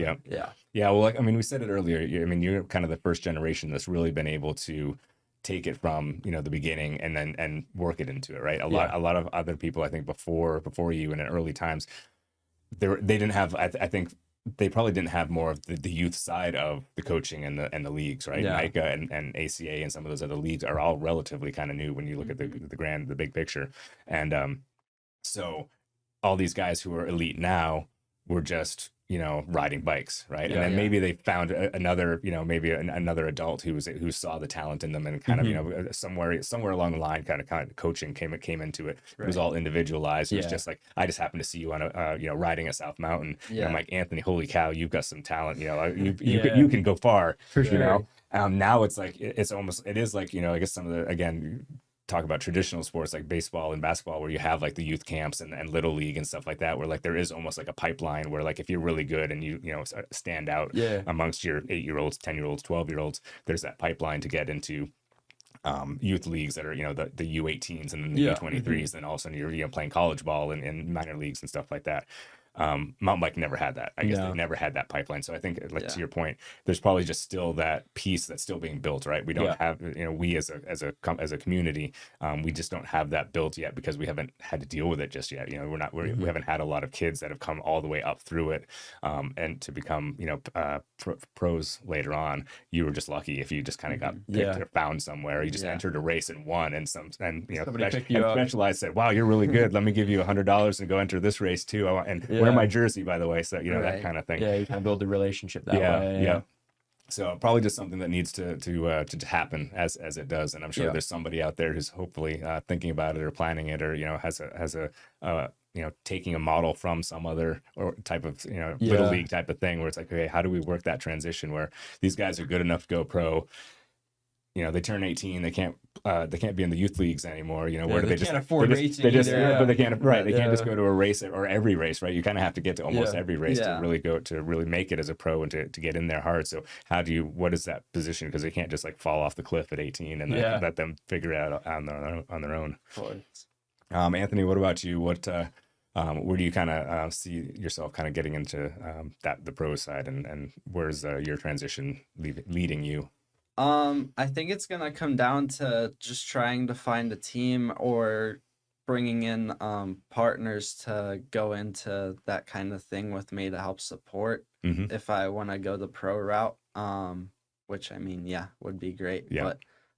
Yeah. Well, like, I mean, we said it earlier. You're kind of the first generation that's really been able to take it from the beginning and work it into it, right? A lot of other people, I think, before you and in early times, they didn't have. I think they probably didn't have more of the youth side of the coaching and the leagues, right? NICA and ACA and some of those other leagues are all relatively kind of new when you look at the big picture, and so all these guys who are elite now were just riding bikes, right? And then maybe they found another, maybe another adult who saw the talent in them and kind of, somewhere along the line, kind of coaching came into it. It was all individualized. It was just like, I just happened to see you on a, riding a South Mountain. And I'm like, Anthony, holy cow, you've got some talent. You can go far. For sure. Now it's like, it is like, I guess some of the, again, talk about traditional sports like baseball and basketball, where you have like the youth camps and little league and stuff like that, where like there is almost like a pipeline where like if you're really good and you stand out amongst your 8-year-olds, 10-year-olds, 12-year-olds, there's that pipeline to get into youth leagues that are the U18s and then the U23s, and all of a sudden you're playing college ball in minor leagues and stuff like that. Mountain bike never had that. I guess they never had that pipeline. So I think, like, to your point, there's probably just still that piece that's still being built, right? We don't have, we as a community, we just don't have that built yet because we haven't had to deal with it just yet. We haven't had a lot of kids that have come all the way up through it, and to become, pros later on. You were just lucky if you just kind of got picked or found somewhere. You just entered a race and won, and Specialized said, "Wow, you're really good. Let me give you $100 and go enter this race too." Wear my jersey, by the way. So that kind of thing. Yeah, you kind of build the relationship that way. So probably just something that needs to happen as it does, and I'm sure Yeah. there's somebody out there who's hopefully thinking about it or planning it, or has a taking a model from some other or type of little Yeah. league type of thing where it's like, okay, how do we work that transition where these guys are good enough to go pro? They turn 18, they can't be in the youth leagues anymore. Where do they they can't afford racing either, but they can't, right? They can't just Yeah. go to a race or every race, right? You kind of have to get to almost Yeah. every race Yeah. to really make it as a pro and to get in there hard. So what is that position? Because they can't just like fall off the cliff at 18 and then Yeah. let them figure it out on their own. Of course. Anthony, what about you? Where do you kind of see yourself kind of getting into the pro side, and where's your transition leading you? I think it's gonna come down to just trying to find a team or bringing in partners to go into that kind of thing with me to help support Mm-hmm. if I want to go the pro route. Which I mean, yeah, would be great. Yeah.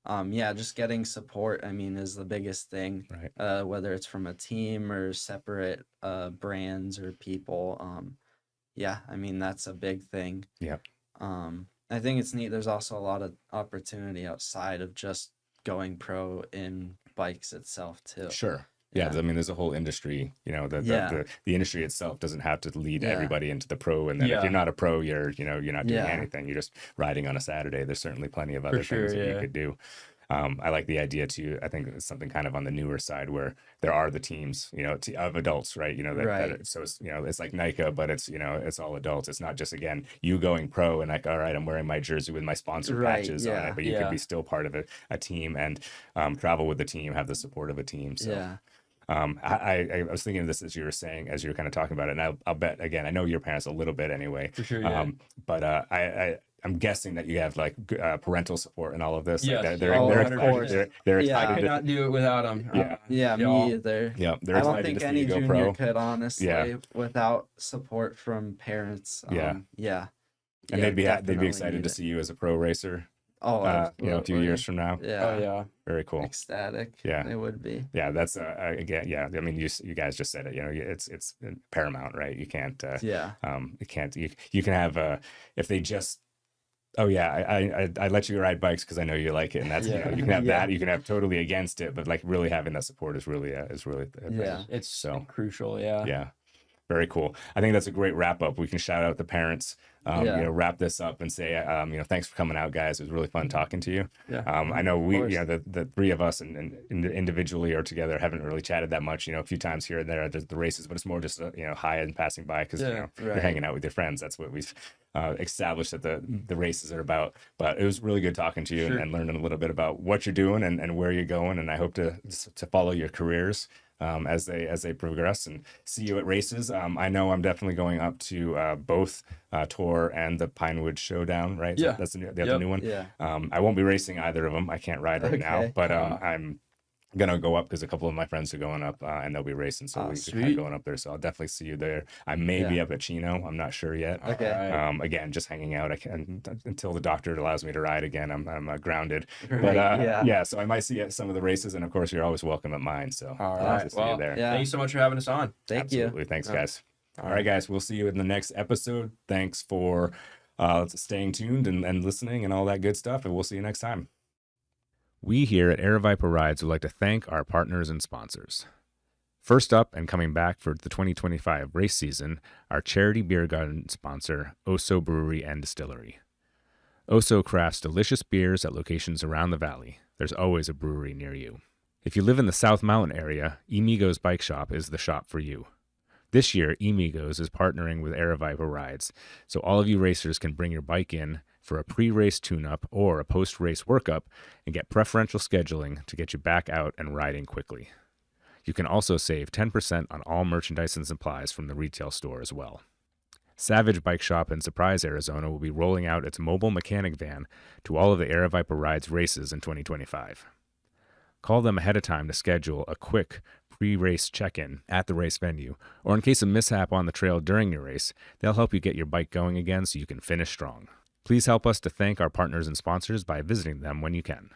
But just getting support, I mean, is the biggest thing. Right. Whether it's from a team or separate brands or people. I mean, that's a big thing. Yeah. I think it's neat. There's also a lot of opportunity outside of just going pro in bikes itself too. Sure. Yeah. I mean, there's a whole industry. The industry itself doesn't have to lead everybody into the pro. And then if you're not a pro, you're not doing anything. You're just riding on a Saturday. There's certainly plenty of other things that you could do. I like the idea too. I think it's something kind of on the newer side where there are the teams, of adults, right? So it's, it's like NICA, but it's all adults. It's not just, again, you going pro and like, all right, I'm wearing my jersey with my sponsor patches on it, but you could be still part of a team and travel with the team, have the support of a team. So. I was thinking of this as you were saying, as you were kind of talking about it, and I'll bet, again, I know your parents a little bit anyway. For sure, yeah. But I'm guessing that you have like parental support and all of this. Yes. Like They're excited. I could not do it without them. Me either. Yeah, they're I excited don't think to see any you go junior pro. could, honestly, Yeah. without support from parents. And they'd be definitely excited need to it. see you as a pro racer. Oh, A few absolutely. years from now. Yeah. Oh yeah. Very cool. Ecstatic. Yeah. It would be. Yeah, that's again. Yeah, I mean, you guys just said it. It's paramount, right? You can't. You can't. You can have if they just. Oh yeah, I let you ride bikes because I know you like it, and that's you can have that. You can have totally against it, but like really having that support is really It's so crucial. Yeah. Yeah. Very cool. I think that's a great wrap up. We can shout out the parents, wrap this up and say, thanks for coming out, guys. It was really fun talking to you. Yeah. I know the three of us and individually or together haven't really chatted that much, a few times here and there at the races, but it's more just, hi and passing by because, you're hanging out with your friends. That's what we've established that the races are about. But it was really good talking to you and learning a little bit about what you're doing and where you're going. And I hope to follow your careers. As they progress and see you at races. I know I'm definitely going up to both Tour and the Pinewood Showdown, right? Yeah. That's the other new one. Yeah. I won't be racing either of them. I can't ride right now, Okay. but I'm gonna go up because a couple of my friends are going up and they'll be racing, so we're kind of going up there. So I'll definitely see you there. I may be up at Chino. I'm not sure yet. Okay. Again, just hanging out. I can until the doctor allows me to ride again. I'm grounded. Right, But so I might see you at some of the races, and of course you're always welcome at mine. So All I'll right. see you there. Yeah. Thanks so much for having us on. Thank you. Absolutely. Thanks, guys. All right, guys. We'll see you in the next episode. Thanks for staying tuned and listening and all that good stuff. And we'll see you next time. We here at Aravaipa Rides would like to thank our partners and sponsors. First up and coming back for the 2025 race season, our charity beer garden sponsor, Oso Brewery and Distillery. Oso crafts delicious beers at locations around the valley. There's always a brewery near you. If you live in the South Mountain area, Emigos Bike Shop is the shop for you. This year, Emigos is partnering with Aravaipa Rides, so all of you racers can bring your bike in for a pre-race tune-up or a post-race workup and get preferential scheduling to get you back out and riding quickly. You can also save 10% on all merchandise and supplies from the retail store as well. Savage Bike Shop in Surprise, Arizona will be rolling out its mobile mechanic van to all of the Aravaipa Rides races in 2025. Call them ahead of time to schedule a quick pre-race check-in at the race venue, or in case of mishap on the trail during your race, they'll help you get your bike going again so you can finish strong. Please help us to thank our partners and sponsors by visiting them when you can.